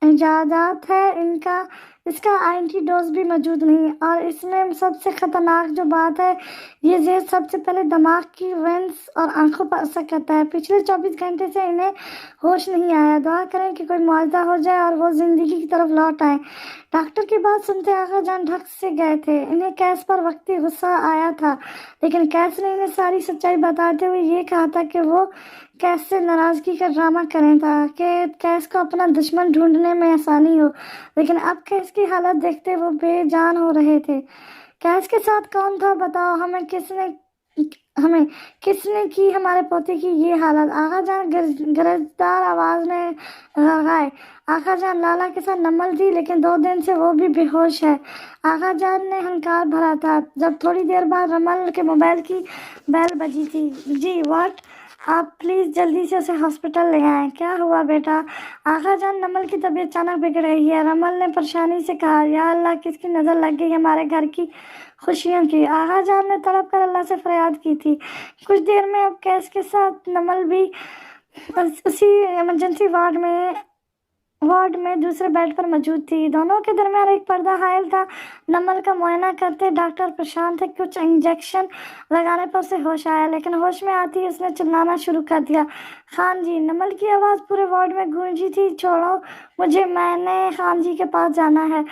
इजाजत है। इसका एंटीडोज भी मौजूद नहीं। और इसमें सबसे खतरनाक जो बात है, ये जहर सबसे पहले दिमाग की वेंस और आंखों पर असर करता है। पिछले 24 घंटे से इन्हें होश नहीं आया। दुआ करें कि कोई मुआवजा हो जाए और वो जिंदगी की तरफ लौट आए। डॉक्टर की बात सुनते आगा जान ढक से गए थे। इन्हें कैस पर वक्ती गुस्सा आया था, लेकिन कैस ने इन्हें सारी सच्चाई बताते हुए ये कहा था कि वो कैस से नाराज़गी का ड्रामा करें था कि कैस को अपना दुश्मन ढूंढने में आसानी हो। लेकिन अब कैस की हालत देखते वो बेजान हो रहे थे। कैस के साथ कौन था बताओ? हमें किसने की हमारे पोते की ये हालत? आगा जान गरजदार आवाज़ में गाए। आगा जान, लाला के साथ नमल थी, लेकिन 2 दिन से वो भी बेहोश है। आगा जान ने हंकार भरा था जब थोड़ी देर बाद रमल के मोबाइल की बेल बजी थी। जी व्हाट? आप प्लीज़ जल्दी से उसे हॉस्पिटल ले आएं। क्या हुआ बेटा? आगा जान, नमल की तबीयत अचानक बिगड़ रही है। रमल ने परेशानी से कहा। या अल्लाह, किसकी नज़र लग गई हमारे घर की खुशियों की? आगा जान ने तड़प कर अल्लाह से फरियाद की थी। कुछ देर में अब कैस के साथ नमल भी उसी इमरजेंसी वार्ड में दूसरे बेड पर मौजूद थी। दोनों के दरमियान एक पर्दा हायल था। नमल का मुआयना करते डॉक्टर परेशान थे। कुछ इंजेक्शन लगाने पर उसे होश आया, लेकिन होश में आती उसने चिल्लाना शुरू कर दिया। खान जी! नमल की आवाज़ पूरे वार्ड में गूंजी थी। छोड़ो मुझे, मैंने खान जी के पास जाना है।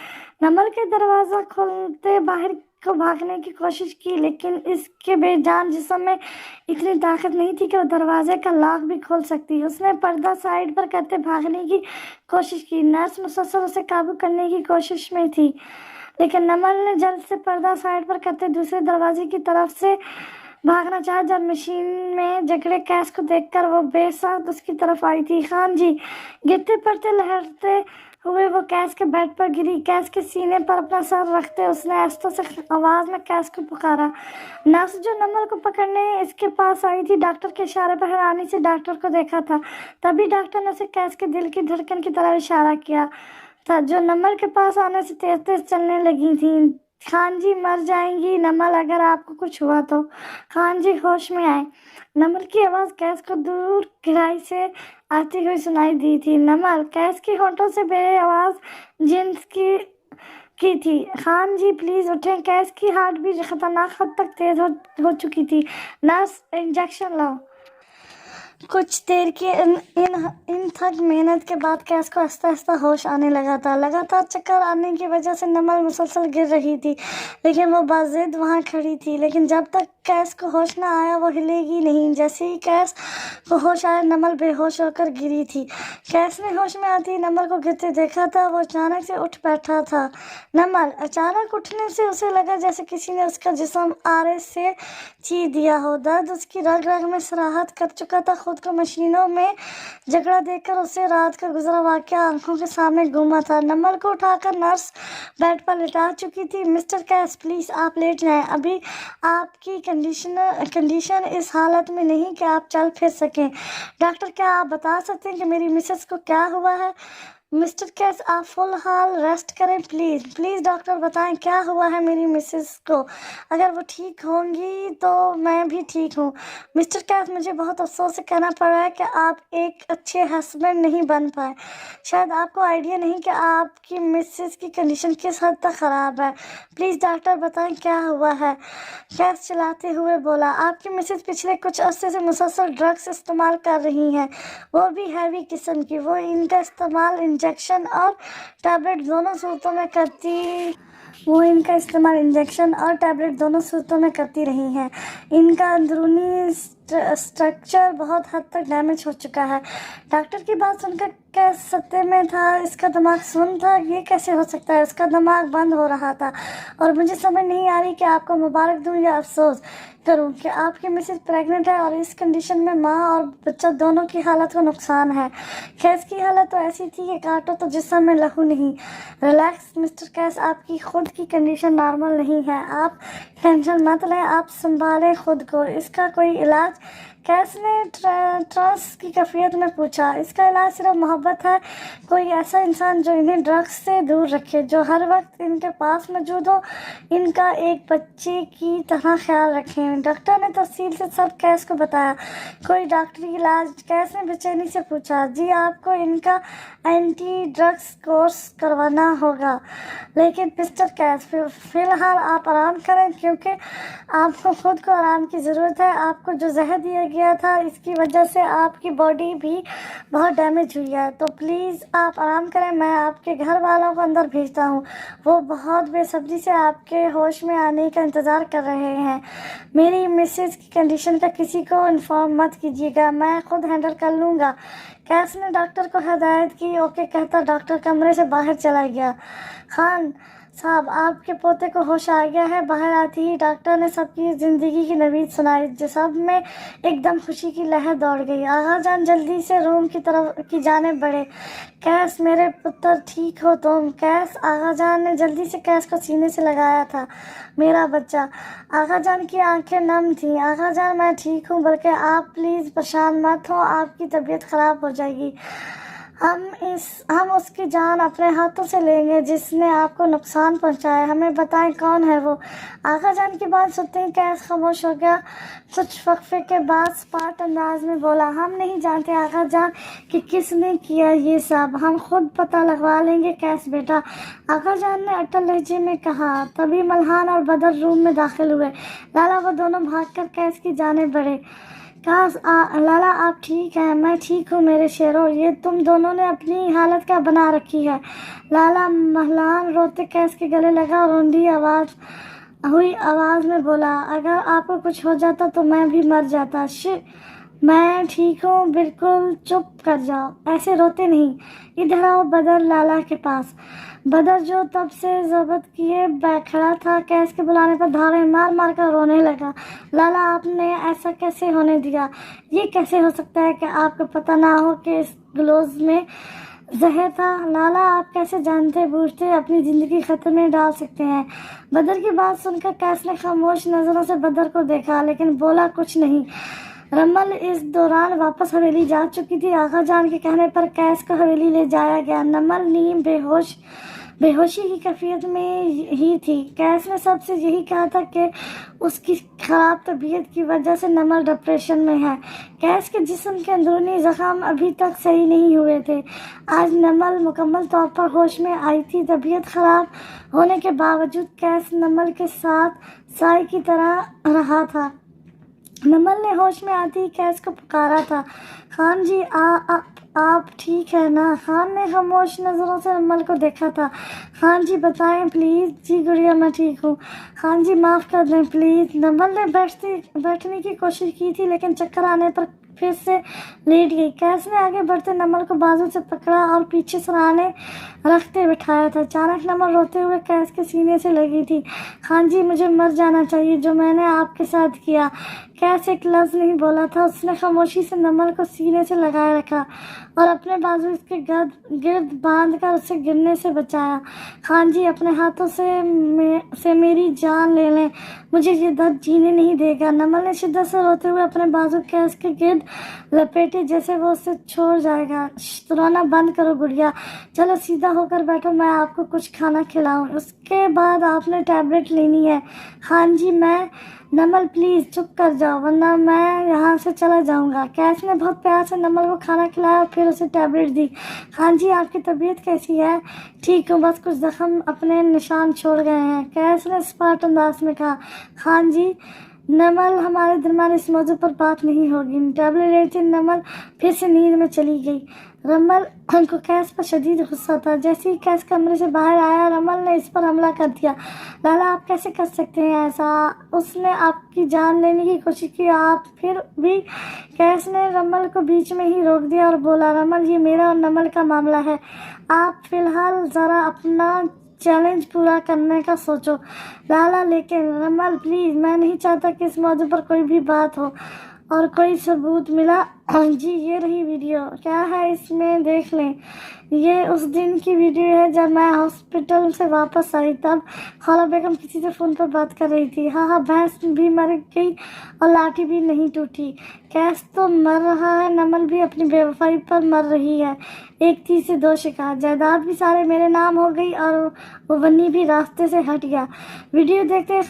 नमल के दरवाज़ा खोलते बाहर को भागने की कोशिश की, लेकिन इसके बेजान जिस्म में इतनी ताकत नहीं थी कि वो दरवाजे का लॉक भी खोल सकती। उसने पर्दा साइड पर करते भागने की कोशिश की। नर्स मुसलसल उसे काबू करने की कोशिश में थी, लेकिन नमल ने जल्द से पर्दा साइड पर करते दूसरे दरवाजे की तरफ से भागना चाहा। जब मशीन में जकड़े कैस को देखकर वो बेसाख्त उसकी तरफ आई थी। खान जी! गिरते पड़ते लहरते हुए वो कैस के बेड पर गिरी। कैस के सीने पर अपना सर रखते उसने आहिस्ता से आवाज़ में कैस को पुकारा। नर्स जो नमल को पकड़ने इसके पास आई थी, डॉक्टर के इशारे पर हैरानी से डॉक्टर को देखा था। तभी डॉक्टर ने उसे कैस के दिल की धड़कन की तरफ इशारा किया था, जो नमल के पास आने से तेज तेज चलने लगी थी। खान जी मर जाएंगी नमल अगर आपको कुछ हुआ तो। खान जी होश में आए। नमल की आवाज कैस को दूर गहराई से आती हुई सुनाई दी थी। नमल, कैस की होठों से बे आवाज जिन्स की थी। खान जी प्लीज उठें, कैस की हार्ट बीट खतरनाक हद तक तेज हो चुकी थी। नर्स, इंजेक्शन लाओ। कुछ देर की इन थक मेहनत के बाद कैस को आहिस्ता आहिस्ता होश आने लगा था। लगातार चक्कर आने की वजह से नमल मुसलसल गिर रही थी, लेकिन वो बाजिद वहां खड़ी थी। लेकिन जब तक कैस को होश न आया वो हिलेगी नहीं। जैसे ही कैस को होश आया नमल बेहोश होकर गिरी थी। कैस ने होश में आती नमल को गिरते देखा था। वो अचानक से उठ बैठा था। नमल अचानक उठने से उसे लगा जैसे किसी ने उसका जिस्म आरे से चीर दिया हो। दर्द उसकी रग रग में सराहत कर चुका था। खुद को मशीनों में झगड़ा देखकर उसे रात का गुजरा वाकया आंखों के सामने घूमा था। नमल को उठाकर नर्स बेड पर लिटा चुकी थी। मिस्टर कैस प्लीज आप लेट जाएं। अभी आपकी कंडीशन इस हालत में नहीं कि आप चल फिर सकें। डॉक्टर, क्या आप बता सकते हैं कि मेरी मिसेस को क्या हुआ है? मिस्टर कैस आप फुल हाल रेस्ट करें प्लीज। प्लीज डॉक्टर बताएं क्या हुआ है मेरी मिसेस को। अगर वो ठीक होंगी तो मैं भी ठीक हूँ। मिस्टर कैस मुझे बहुत अफसोस से कहना पड़ रहा है कि आप एक अच्छे हस्बैंड नहीं बन पाए। शायद आपको आइडिया नहीं कि आपकी मिसेस की कंडीशन किस हद तक ख़राब है। प्लीज़ डॉक्टर बताएं क्या हुआ है। कैस चलाते हुए बोला, आपकी मिसेस पिछले कुछ अरसे से मुसलसल ड्रग्स इस्तेमाल कर रही हैं, वो भी हैवी किस्म की। वो इनका इस्तेमाल इंजेक्शन और टैबलेट दोनों सूरतों में करती रही हैं। इनका अंदरूनी स्ट्रक्चर बहुत हद तक डैमेज हो चुका है। डॉक्टर की बात सुनकर कैस सत्ते में था। इसका दिमाग सुन था, ये कैसे हो सकता है? उसका दिमाग बंद हो रहा था और मुझे समझ नहीं आ रही कि आपको मुबारक दूं या अफसोस करूं कि आपकी मिसेस प्रेग्नेंट है और इस कंडीशन में माँ और बच्चा दोनों की हालत को नुकसान है। कैस की हालत तो ऐसी थी कि काटो तो जिस्म में लहू नहीं। रिलैक्स मिस्टर कैस, आपकी खुद की कंडीशन नॉर्मल नहीं है। आप टेंशन मत लें, आप संभालें खुद को। इसका कोई इलाज? कैस ने ट्रांस की कैफियत में पूछा। इसका इलाज सिर्फ मोहब्बत है। कोई ऐसा इंसान जो इन्हें ड्रग्स से दूर रखे, जो हर वक्त इनके पास मौजूद हो, इनका एक बच्चे की तरह ख्याल रखें। डॉक्टर ने तफसील से सब कैस को बताया। कोई डॉक्टरी इलाज? कैस ने बेचैनी से पूछा। जी, आपको इनका एंटी ड्रग्स कोर्स करवाना होगा। लेकिन मिस्टर कैस फिलहाल आप आराम करें, क्योंकि आपको खुद को आराम की ज़रूरत है। आपको जो जहर दिया गया था इसकी वजह से आपकी बॉडी भी बहुत डैमेज हुई है। तो प्लीज़ आप आराम करें, मैं आपके घर वालों को अंदर भेजता हूँ। वो बहुत बेसब्री से आपके होश में आने का इंतज़ार कर रहे हैं। मेरी मिसेस की कंडीशन का किसी को इन्फॉर्म मत कीजिएगा, मैं खुद हैंडल कर लूँगा। कैस ने डॉक्टर को हिदायत की। ओके कहता डॉक्टर कमरे से बाहर चला गया। खान साहब, आपके पोते को होश आ गया है। बाहर आती ही डॉक्टर ने सबकी ज़िंदगी की नवीद सुनाई। जो सब में एकदम खुशी की लहर दौड़ गई। आगा जान जल्दी से रूम की जाने बढ़े। कैस मेरे पुत्र ठीक हो तुम? कैस, आगा जान ने जल्दी से कैस को सीने से लगाया था। मेरा बच्चा। आगा जान की आंखें नम थीं। आगा जान मैं ठीक हूँ, बल्कि आप प्लीज़ परेशान मत हो, आपकी तबीयत ख़राब हो जाएगी। हम उसकी जान अपने हाथों से लेंगे जिसने आपको नुकसान पहुंचाया। हमें बताएं कौन है वो। आगा जान की बात सुनते ही कैस खामोश हो गया। कुछ वक्फे के बाद स्पाट अंदाज में बोला, हम नहीं जानते आगा जान कि किसने किया ये सब। हम खुद पता लगवा लेंगे कैस बेटा, आगा जान ने अटल लहजे में कहा। तभी मल्हान और बदर रूम में दाखिल हुए। लाला वो दोनों भागकर कैस की जाने बढ़े। लाला आप ठीक हैं? मैं ठीक हूँ मेरे शेरों। ये तुम दोनों ने अपनी हालत क्या बना रखी है? लाला महलान रोते कैस के गले लगा और रोंदी आवाज में बोला, अगर आपको कुछ हो जाता तो मैं भी मर जाता। मैं ठीक हूँ बिल्कुल, चुप कर जाओ, ऐसे रोते नहीं। इधर आओ बदर लाला के पास। बदर जो तब से जब्त किए खड़ा था, कैस के बुलाने पर धारे मार मार कर रोने लगा। लाला आपने ऐसा कैसे होने दिया? ये कैसे हो सकता है कि आपको पता ना हो कि इस ग्लोव्स में जहर था? लाला आप कैसे जानते बूझते अपनी ज़िंदगी खतरे में डाल सकते हैं? बदर की बात सुनकर कैस ने खामोश नज़रों से बदर को देखा, लेकिन बोला कुछ नहीं। रमल इस दौरान वापस हवेली जा चुकी थी। आगा जान के कहने पर कैस को हवेली ले जाया गया। नमल नीम बेहोश बेहोशी की कैफियत में ही थी। कैस ने सबसे यही कहा था कि उसकी खराब तबीयत की वजह से नमल डिप्रेशन में है। कैस के जिस्म के अंदरूनी जख्म अभी तक सही नहीं हुए थे। आज नमल मुकम्मल तौर पर होश में आई थी। तबीयत खराब होने के बावजूद कैस नमल के साथ साई की तरह रहा था। नमल ने होश में आते ही कैस को पुकारा था, खान जी आप ठीक है ना? खान ने खामोश नज़रों से नमल को देखा था। खान जी बताएं प्लीज़। जी गुड़िया मैं ठीक हूँ। खान जी माफ़ कर दें प्लीज़। नमल ने बैठने की कोशिश की थी लेकिन चक्कर आने पर फिर से लेट गई। कैस ने आगे बढ़ते नमल को बाजू से पकड़ा और पीछे सराहने रखते बिठाया था। अचानक नमल रोते हुए कैस के सीने से लगी थी। खान जी मुझे मर जाना चाहिए जो मैंने आपके साथ किया। कैस एक लफ्ज़ नहीं बोला था। उसने खामोशी से नमल को सीने से लगाए रखा और अपने बाजू इसके गिर्द बांध कर उसे गिरने से बचाया। खान जी अपने हाथों से मेरी जान ले लें, मुझे ये दर्द जीने नहीं देगा। नमल ने शिद्दत से रोते हुए अपने बाजू कैस के गिर्द लपेटे जैसे वो उसे छोड़ जाएगा। रोना बंद करो गुड़िया, चलो सीधा होकर बैठो, मैं आपको कुछ खाना खिलाऊं, उसके बाद आपने टैबलेट लेनी है। खान जी मैं नमल प्लीज़ चुप कर जाओ वरना मैं यहाँ से चला जाऊँगा। कैस ने बहुत प्यार से नमल को खाना खिलाया और फिर उसे टैबलेट दी। खान जी आपकी तबीयत कैसी है? ठीक हूँ, बस कुछ जख्म अपने निशान छोड़ गए हैं। कैस ने स्पार्ट अंदाज में कहा। खान जी नमल हमारे दरमियान इस मौजू पर बात नहीं होगी। टैबलेट लेते नमल फिर से नींद में चली गई। रमल को कैस पर शदीद गुस्सा था। जैसे ही कैस कमरे से बाहर आया रमल ने इस पर हमला कर दिया। लाला आप कैसे कर सकते हैं ऐसा? उसने आपकी जान लेने की कोशिश की, आप फिर भी। कैस ने रमल को बीच में ही रोक दिया और बोला, रमल ये मेरा और नमल का मामला है, आप फिलहाल ज़रा अपना चैलेंज पूरा करने का सोचो। लाला लेकिन रमल प्लीज़, मैं नहीं चाहता कि इस मौजू पर कोई भी बात हो और कोई सबूत मिला। जी ये रही वीडियो, क्या है इसमें देख लें। ये उस दिन की वीडियो है जब मैं हॉस्पिटल से वापस आई, तब खाला बेगम किसी से फ़ोन पर बात कर रही थी। हाँ भैंस भी मर गई और लाठी भी नहीं टूटी। कैस तो मर रहा है, नमल भी अपनी बेवफाई पर मर रही है। एक थी से दो शिकार, जायदाद भी सारे मेरे नाम हो गई और वो वन्नी भी रास्ते से हट गया। वीडियो देखते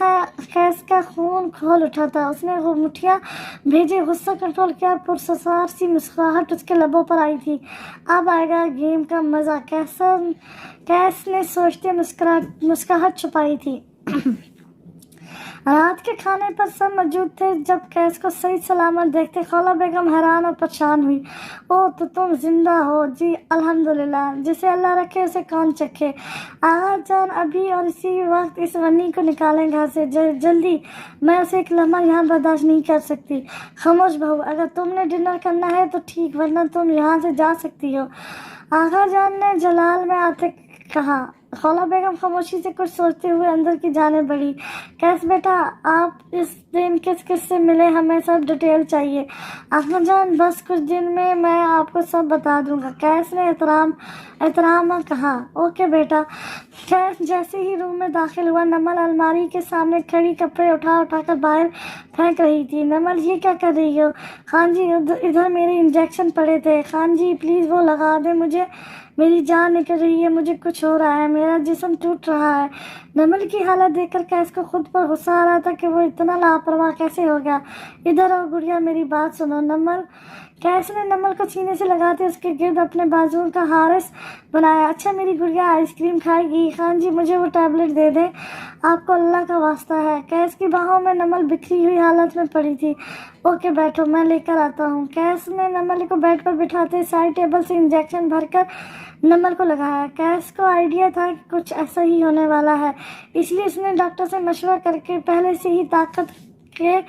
कैस का खून खोल उठा था। उसने वो मुठियाँ भेजे, गुस्सा कंट्रोल किया, पुरसरार सी मुस्कुराहट उसके लबों पर आई थी। अब आएगा गेम का मज़ा। कैस ने सोचते मुस्कुराहट छुपाई थी। रात के खाने पर सब मौजूद थे। जब कैस को सही सलामत देखते खाला बेगम हैरान और परेशान हुई। ओ तो तुम जिंदा हो? जी अल्हम्दुलिल्लाह, जिसे अल्लाह रखे उसे कौन चखे। आगा जान अभी और इसी वक्त इस वन्नी को निकालें घर से, जल्दी, मैं उसे एक लम्हा यहाँ बर्दाश्त नहीं कर सकती। खामोश बहू, अगर तुमने डिनर करना है तो ठीक, वरना तुम यहाँ से जा सकती हो, आगा जान ने जलाल में आते कहा। खाला बेगम खामोशी से कुछ सोचते हुए अंदर की जाने बढ़ी। कैस बेटा आप इस दिन किस किस से मिले, हमें सब डिटेल चाहिए। आगा जान बस कुछ दिन में मैं आपको सब बता दूंगा, कैस ने एहतराम कहा। ओके बेटा। कैस जैसे ही रूम में दाखिल हुआ नमल अलमारी के सामने खड़ी कपड़े उठा कर बाहर फेंक रही थी। नमल ये क्या कर रही हो? खान जी इधर मेरे इंजेक्शन पड़े थे, खान जी प्लीज़ वो लगा दे, मुझे मेरी जान निकल रही है, मुझे कुछ हो रहा है, मेरा जिस्म टूट रहा है। नमल की हालत देखकर कैस को खुद पर गुस्सा आ रहा था कि वो इतना लापरवाह कैसे हो गया। इधर आओ गुड़िया, मेरी बात सुनो। कैस ने नमल को सीने से लगाते उसके गिर्द अपने बाजुओं का हारिस बनाया। अच्छा मेरी गुड़िया आइसक्रीम खाएगी? खान जी मुझे वो टैबलेट दे दे, आपको अल्लाह का वास्ता है। कैस की बाहों में नमल बिखरी हुई हालत में पड़ी थी। ओके बैठो, मैं लेकर आता हूँ। कैस ने नमल को बेड पर बिठाते साइड टेबल से इंजेक्शन भरकर नमल को लगाया। कैस को आइडिया था कि कुछ ऐसा ही होने वाला है, इसलिए उसने डॉक्टर से मशवरा करके पहले से ही ताकत के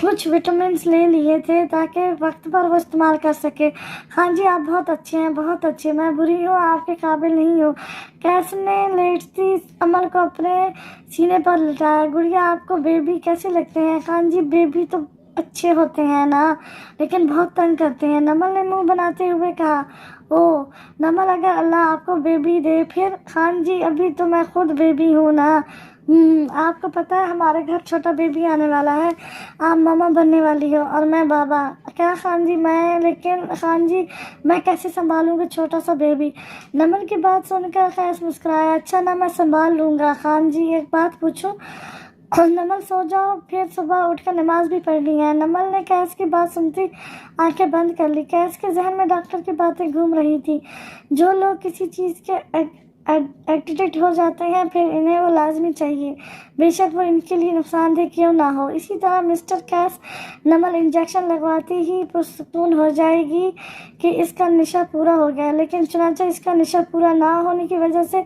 कुछ विटामिन ले लिए थे ताकि वक्त पर वो इस्तेमाल कर सके। हाँ जी आप बहुत अच्छे हैं, बहुत अच्छे, मैं बुरी हूँ, आपके काबिल नहीं हूँ। कैस ने लेटती अमल को अपने सीने पर लिटाया। गुड़िया आपको बेबी कैसे लगते हैं? खान जी बेबी तो अच्छे होते हैं ना, लेकिन बहुत तंग करते हैं। नमल ने मुंह बनाते हुए कहा। ओ नमल, अगर अल्लाह आपको बेबी दे फिर? खान जी अभी तो मैं खुद बेबी हूँ ना, آپ کو پتہ ہے ہمارے گھر چھوٹا بیبی آنے والا ہے، آپ ماما بننے والی ہو اور میں بابا۔ کیا خان جی لیکن خان جی میں کیسے سنبھالوں گا چھوٹا سا بیبی؟ نمل کی بات سن کر قیس مسکرایا۔ اچھا نہ میں سنبھال لوں گا خان جی، ایک بات پوچھوں؟ نمل سو جاؤ، پھر صبح اٹھ کر نماز بھی پڑھنی ہے۔ نمل نے قیس کی بات سنتی آنکھیں بند کر لی۔ قیس کے ذہن میں ڈاکٹر کی باتیں گھوم رہی تھی۔ جو لوگ کسی چیز کے ایڈکٹ ہو جاتے ہیں پھر انہیں وہ لازمی چاہیے، بے شک وہ ان کے لیے نقصان دہ کیوں نہ ہو۔ اسی طرح مسٹر قیس، نمل انجیکشن لگواتی ہی پرسکون ہو جائے گی کہ اس کا نشہ پورا ہو گیا، لیکن چنانچہ اس کا نشہ پورا نہ ہونے کی وجہ سے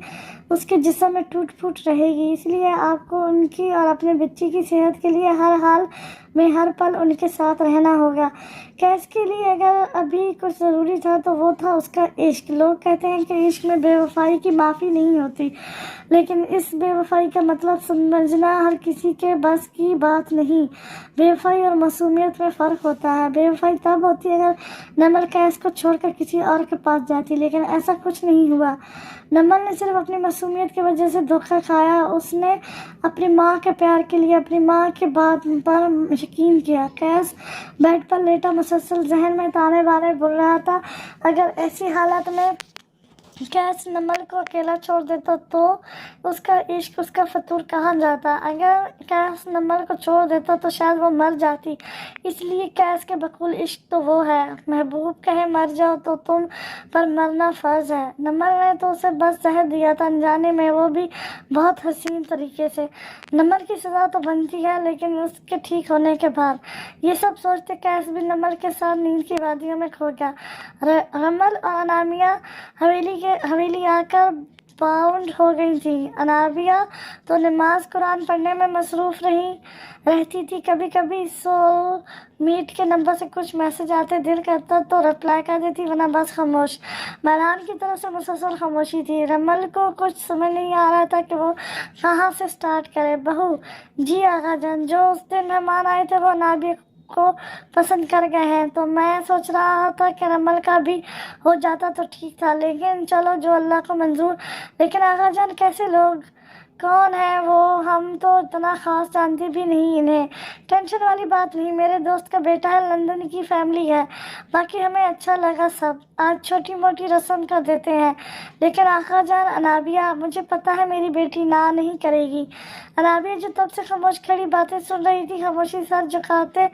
اس کے جسم میں ٹوٹ پھوٹ رہے گی۔ اس لیے آپ کو ان کی اور اپنے بچی کی صحت کے لیے ہر حال میں ہر پل ان کے ساتھ رہنا ہوگا۔ قیس کے لیے اگر ابھی کچھ ضروری تھا تو وہ تھا اس کا عشق۔ لوگ کہتے ہیں کہ عشق میں بے وفائی کی معافی نہیں ہوتی، لیکن اس بے وفائی کا مطلب سمجھنا ہر کسی کے بس کی بات نہیں۔ بے وفائی اور معصومیت میں فرق ہوتا ہے۔ بے وفائی تب ہوتی ہے اگر نمل قیس کو چھوڑ کر کسی اور کے پاس جاتی، لیکن ایسا کچھ نہیں ہوا۔ نمل نے صرف اپنی معصومیت کی وجہ سے دھوکہ کھایا۔ اس نے اپنی ماں کے پیار کے لیے اپنی ماں کی بات پر یقین کیا۔ قیس بیڈ پر لیٹا مسلسل ذہن میں تانے بانے بن رہا تھا۔ اگر ایسی حالت میں قیس نمل کو اکیلا چھوڑ دیتا تو اس کا عشق، اس کا فطور کہاں جاتا؟ اگر قیس نمل کو چھوڑ دیتا تو شاید وہ مر جاتی۔ اس لیے قیس کے بقول عشق تو وہ ہے، محبوب کہے مر جاؤ تو تم پر مرنا فرض ہے۔ نمل نے تو اسے بس زہر دیا تھا، انجانے میں، وہ بھی بہت حسین طریقے سے۔ نمل کی سزا تو بنتی ہے لیکن اس کے ٹھیک ہونے کے بعد۔ یہ سب سوچتے قیس بھی نمل کے ساتھ نیند کی وادیوں میں کھو گیا۔ رمل اور انامیہ حویلی آ کر باؤنڈ ہو گئی تھی۔ انابیہ تو نماز قرآن پڑھنے میں مصروف رہتی تھی۔ کبھی کبھی سول میٹ کے نمبر سے کچھ میسج آتے، دل کرتا تو رپلائی کر دیتی، ورنہ بس خاموش۔ میدان کی طرف سے مسلسل خاموشی تھی۔ رمل کو کچھ سمجھ نہیں آ رہا تھا کہ وہ کہاں سے سٹارٹ کرے۔ بہو جی آغا جان، جو اس دن مہمان آئے تھے وہ انابیہ کو پسند کر گئے ہیں، تو میں سوچ رہا تھا کہ رمل کا بھی ہو جاتا تو ٹھیک تھا، لیکن چلو جو اللہ کو منظور۔ لیکن آغا جان کیسے لوگ؟ کون ہے وہ؟ ہم تو اتنا خاص جانتے بھی نہیں انہیں۔ ٹینشن والی بات نہیں، میرے دوست کا بیٹا ہے، لندن کی فیملی ہے، باقی ہمیں اچھا لگا سب۔ آج چھوٹی موٹی رسم کر دیتے ہیں۔ لیکن آقا جان، انابیہ، مجھے پتا ہے میری بیٹی نہ نہیں کرے گی۔ انابیہ جو تب سے خاموش کھڑی باتیں سن رہی تھی، خاموشی سر جھکاتے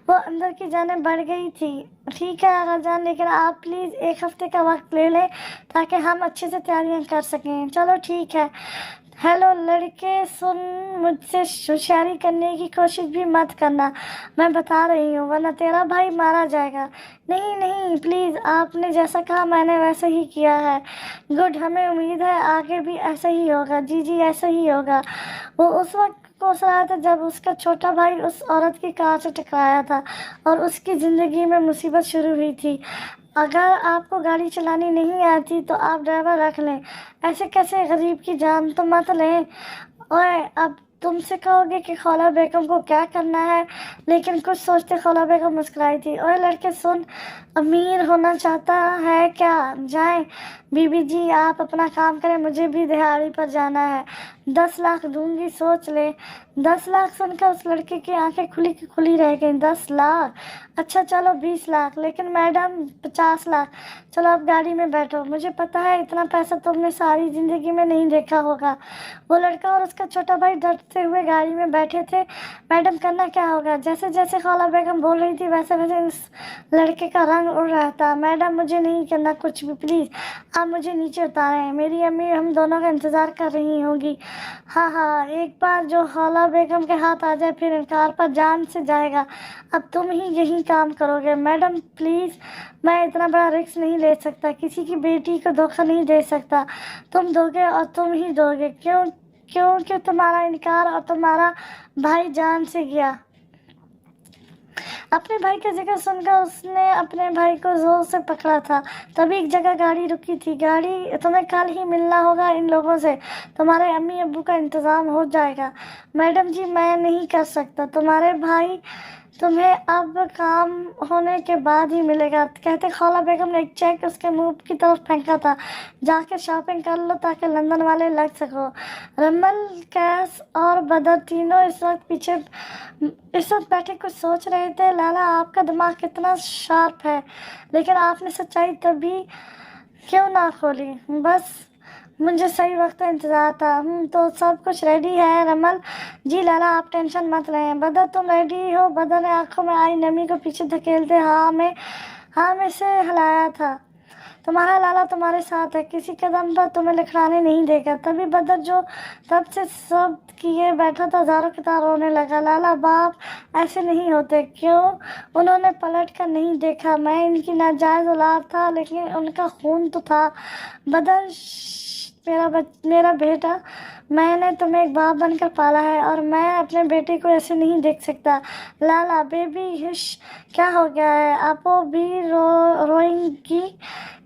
وہ اندر کی جانب بڑھ گئی تھی۔ ٹھیک ہے آقا جان، لیکن آپ پلیز ایک ہفتے کا وقت لے لیں تاکہ ہم اچھے سے تیاریاں کر سکیں۔ چلو ٹھیک ہے۔ ہیلو لڑکے، سن، مجھ سے ہوشیاری کرنے کی کوشش بھی مت کرنا، میں بتا رہی ہوں، ورنہ تیرا بھائی مارا جائے گا۔ نہیں نہیں پلیز، آپ نے جیسا کہا میں نے ویسا ہی کیا ہے۔ گڈ، ہمیں امید ہے آگے بھی ایسا ہی ہوگا۔ جی جی ایسا ہی ہوگا۔ وہ اس وقت کوس رہا تھا جب اس کا چھوٹا بھائی اس عورت کی کار سے ٹکرایا تھا اور اس کی زندگی میں مصیبت شروع ہوئی تھی۔ اگر آپ کو گاڑی چلانی نہیں آتی تو آپ ڈرائیور رکھ لیں۔ ایسے کیسے؟ غریب کی جان تو مت لیں۔ اوئے، اب تم سے کہو گے کہ خولہ بیگم کو کیا کرنا ہے، لیکن کچھ سوچتے خولہ بیگم مسکرائی تھی۔ اوئے لڑکے سن، امیر ہونا چاہتا ہے کیا؟ جائیں بی بی جی، آپ اپنا کام کریں، مجھے بھی دہاڑی پر جانا ہے۔ 10 لاکھ دوں گی، سوچ لے۔ 10 لاکھ سن کر اس لڑکے کی آنکھیں کھلی کی کھلی رہ گئیں۔ 10 لاکھ؟ اچھا چلو 20 لاکھ، لیکن میڈم 50 لاکھ۔ چلو اب گاڑی میں بیٹھو، مجھے پتا ہے اتنا پیسہ تم نے ساری زندگی میں نہیں دیکھا ہوگا۔ وہ لڑکا اور اس کا چھوٹا بھائی ڈرتے ہوئے گاڑی میں بیٹھے تھے۔ میڈم کرنا کیا ہوگا؟ جیسے جیسے خالہ بیگم بول رہی تھی ویسے ویسے اس لڑکے کا رنگ اڑ رہا تھا۔ میڈم مجھے نہیں کرنا کچھ بھی، پلیز آپ مجھے نیچے اتاریں، میری امی ہم دونوں کا انتظار کر رہی ہوں گی۔ ہاں ہاں، ایک بار جو خالہ بیگم کے ہاتھ آ جائے پھر انکار پر جان سے جائے گا۔ اب تم ہی یہی کام کرو گے۔ میڈم پلیز، میں اتنا بڑا رسک نہیں لے سکتا، کسی کی بیٹی کو دھوکہ نہیں دے سکتا۔ تم دو گے اور تم ہی دو گے، کیونکہ تمہارا انکار اور تمہارا بھائی جان سے گیا۔ اپنے بھائی کا ذکر سن کر اس نے اپنے بھائی کو زور سے پکڑا تھا۔ تبھی ایک جگہ گاڑی رکی تھی۔ گاڑی، تمہیں کل ہی ملنا ہوگا ان لوگوں سے، تمہارے امی ابو کا انتظام ہو جائے گا۔ میڈم جی میں نہیں کر سکتا، تمہارے بھائی तुम्हें अब काम होने के बाद ही मिलेगा। कहते खौला बेगम ने एक चेक उसके मुंह की तरफ फेंका था। जाके शॉपिंग कर लो ताकि लंदन वाले लग सको। रमल, कैस और बदर तीनों इस वक्त बैठे कुछ सोच रहे थे। लाला, आपका दिमाग कितना शार्प है, लेकिन आपने सच्चाई तभी क्यों ना खोली? बस मुझे सही वक्त का इंतजार था। तो सब कुछ रेडी है रमल? जी लाला, आप टेंशन मत लें। बदर, तुम रेडी हो? बदर ने आंखों में आई नमी को पीछे धकेलते हाँ में से हिलाया था। तुम्हारा लाला तुम्हारे साथ है, किसी कदम पर तुम्हें लखड़ाने नहीं देगा। तभी बदर, जो तब से सब किए बैठा था, हजारों की तरह रोने लगा। लाला, बाप ऐसे नहीं होते। क्यों? उन्होंने पलट कर नहीं देखा। मैं इनकी नाजायज औलाद था, लेकिन उनका खून तो था। बदर, मेरा बेटा, मैंने तुम्हें एक बाप बनकर पाला है और मैं अपने बेटे को ऐसे नहीं देख सकता। लाला, बेबी, हिश, क्या हो गया है? आपो भी रोएंगी?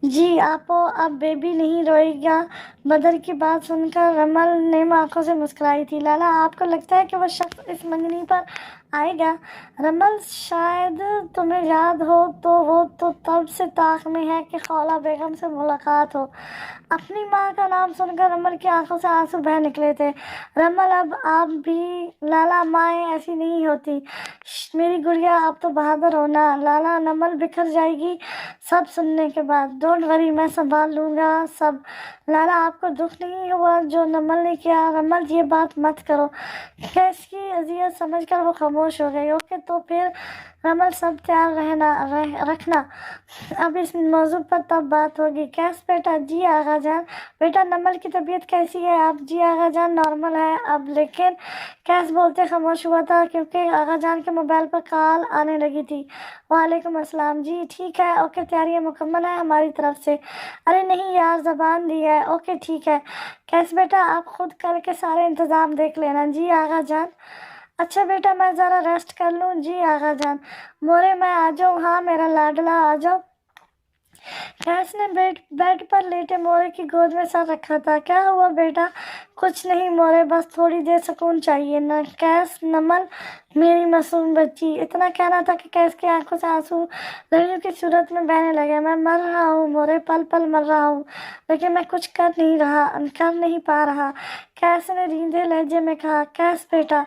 जी, आपो अब बेबी नहीं रोएगा। बदर की बात सुनकर रमल ने आंखों से मुस्कुराई थी। लाला, आपको लगता है कि वो शख्स इस मंगनी पर आएगा? रमल, शायद तुम्हें याद हो तो वो तो तब से ताक में है कि खौला बेगम से मुलाकात हो। अपनी माँ का नाम सुनकर रमल की आंखों से आंसू बह निकले थे। रमल, अब आप भी? लाला, माएँ ऐसी नहीं होती। मेरी गुड़िया, आप तो बहादुर हो ना। लाला, नमल बिखर जाएगी सब सुनने के बाद। डोंट वरी, मैं संभाल लूँगा सब। लाला, आपको दुख नहीं हुआ जो नमल ने किया? रमल, ये बात मत करो। कैसी अजियत समझकर वो खामोश हो गई। ओके, तो फिर रमल, सब तैयार रखना, अब इस मौजू पर तब बात होगी। कैस बेटा? जी आगा जान। बेटा, नमल की तबीयत कैसी है? आप? जी आगा जान, नॉर्मल है अब। लेकिन कैस बोलते खामोश हुआ था क्योंकि आगा जान के मोबाइल पर कॉल आने लगी थी। वालेकुम अस्सलाम। जी ठीक है, ओके, तैयारियां मुकम्मल है हमारी तरफ से। अरे नहीं यार, ज़बान दी है। ओके ठीक है। कैस बेटा, आप खुद करके सारे इंतज़ाम देख लेना। जी आगा जान। अच्छा बेटा, मैं ज़रा रेस्ट कर लूँ। जी आगा जान। मोरे, मैं आ जाऊँ? हाँ मेरा लाडला, आ जाओ। कैस ने बेड पर लेटे मोरे की गोद में सर रखा था। क्या हुआ बेटा? कुछ नहीं मोरे, बस थोड़ी देर सुकून चाहिए ना। कैस, नमल, मेरी मासूम बच्ची। इतना कहना था कि कैस की आंखों से आंसू लड़ियों की सूरत में बहने लगे। मैं मर रहा हूँ मोरे, पल पल मर रहा हूँ, लेकिन मैं कुछ कर नहीं पा रहा। कैस ने रींधे लहजे में कहा। कैस बेटा,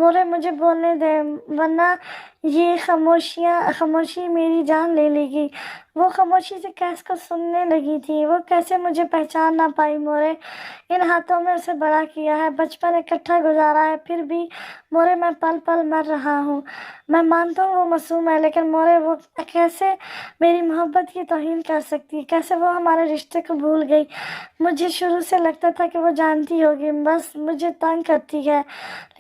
मोरे मुझे बोलने दे, वरना ये खामोशी मेरी जान ले लेगी। वो खामोशी से कैस को सुनने लगी थी। वो कैसे मुझे पहचान ना पाई मोरे? इन हाथों में उसे बड़ा किया है, बचपन इकट्ठा गुजारा है, फिर भी मोरे मैं पल पल मर रहा हूँ। मैं मानता हूँ वो मासूम है, लेकिन मोरे वो कैसे मेरी मोहब्बत की तौहीन कर सकती? कैसे वो हमारे रिश्ते को भूल गई? मुझे शुरू से लगता था कि वो जानती होगी, बस मुझे तंग करती है,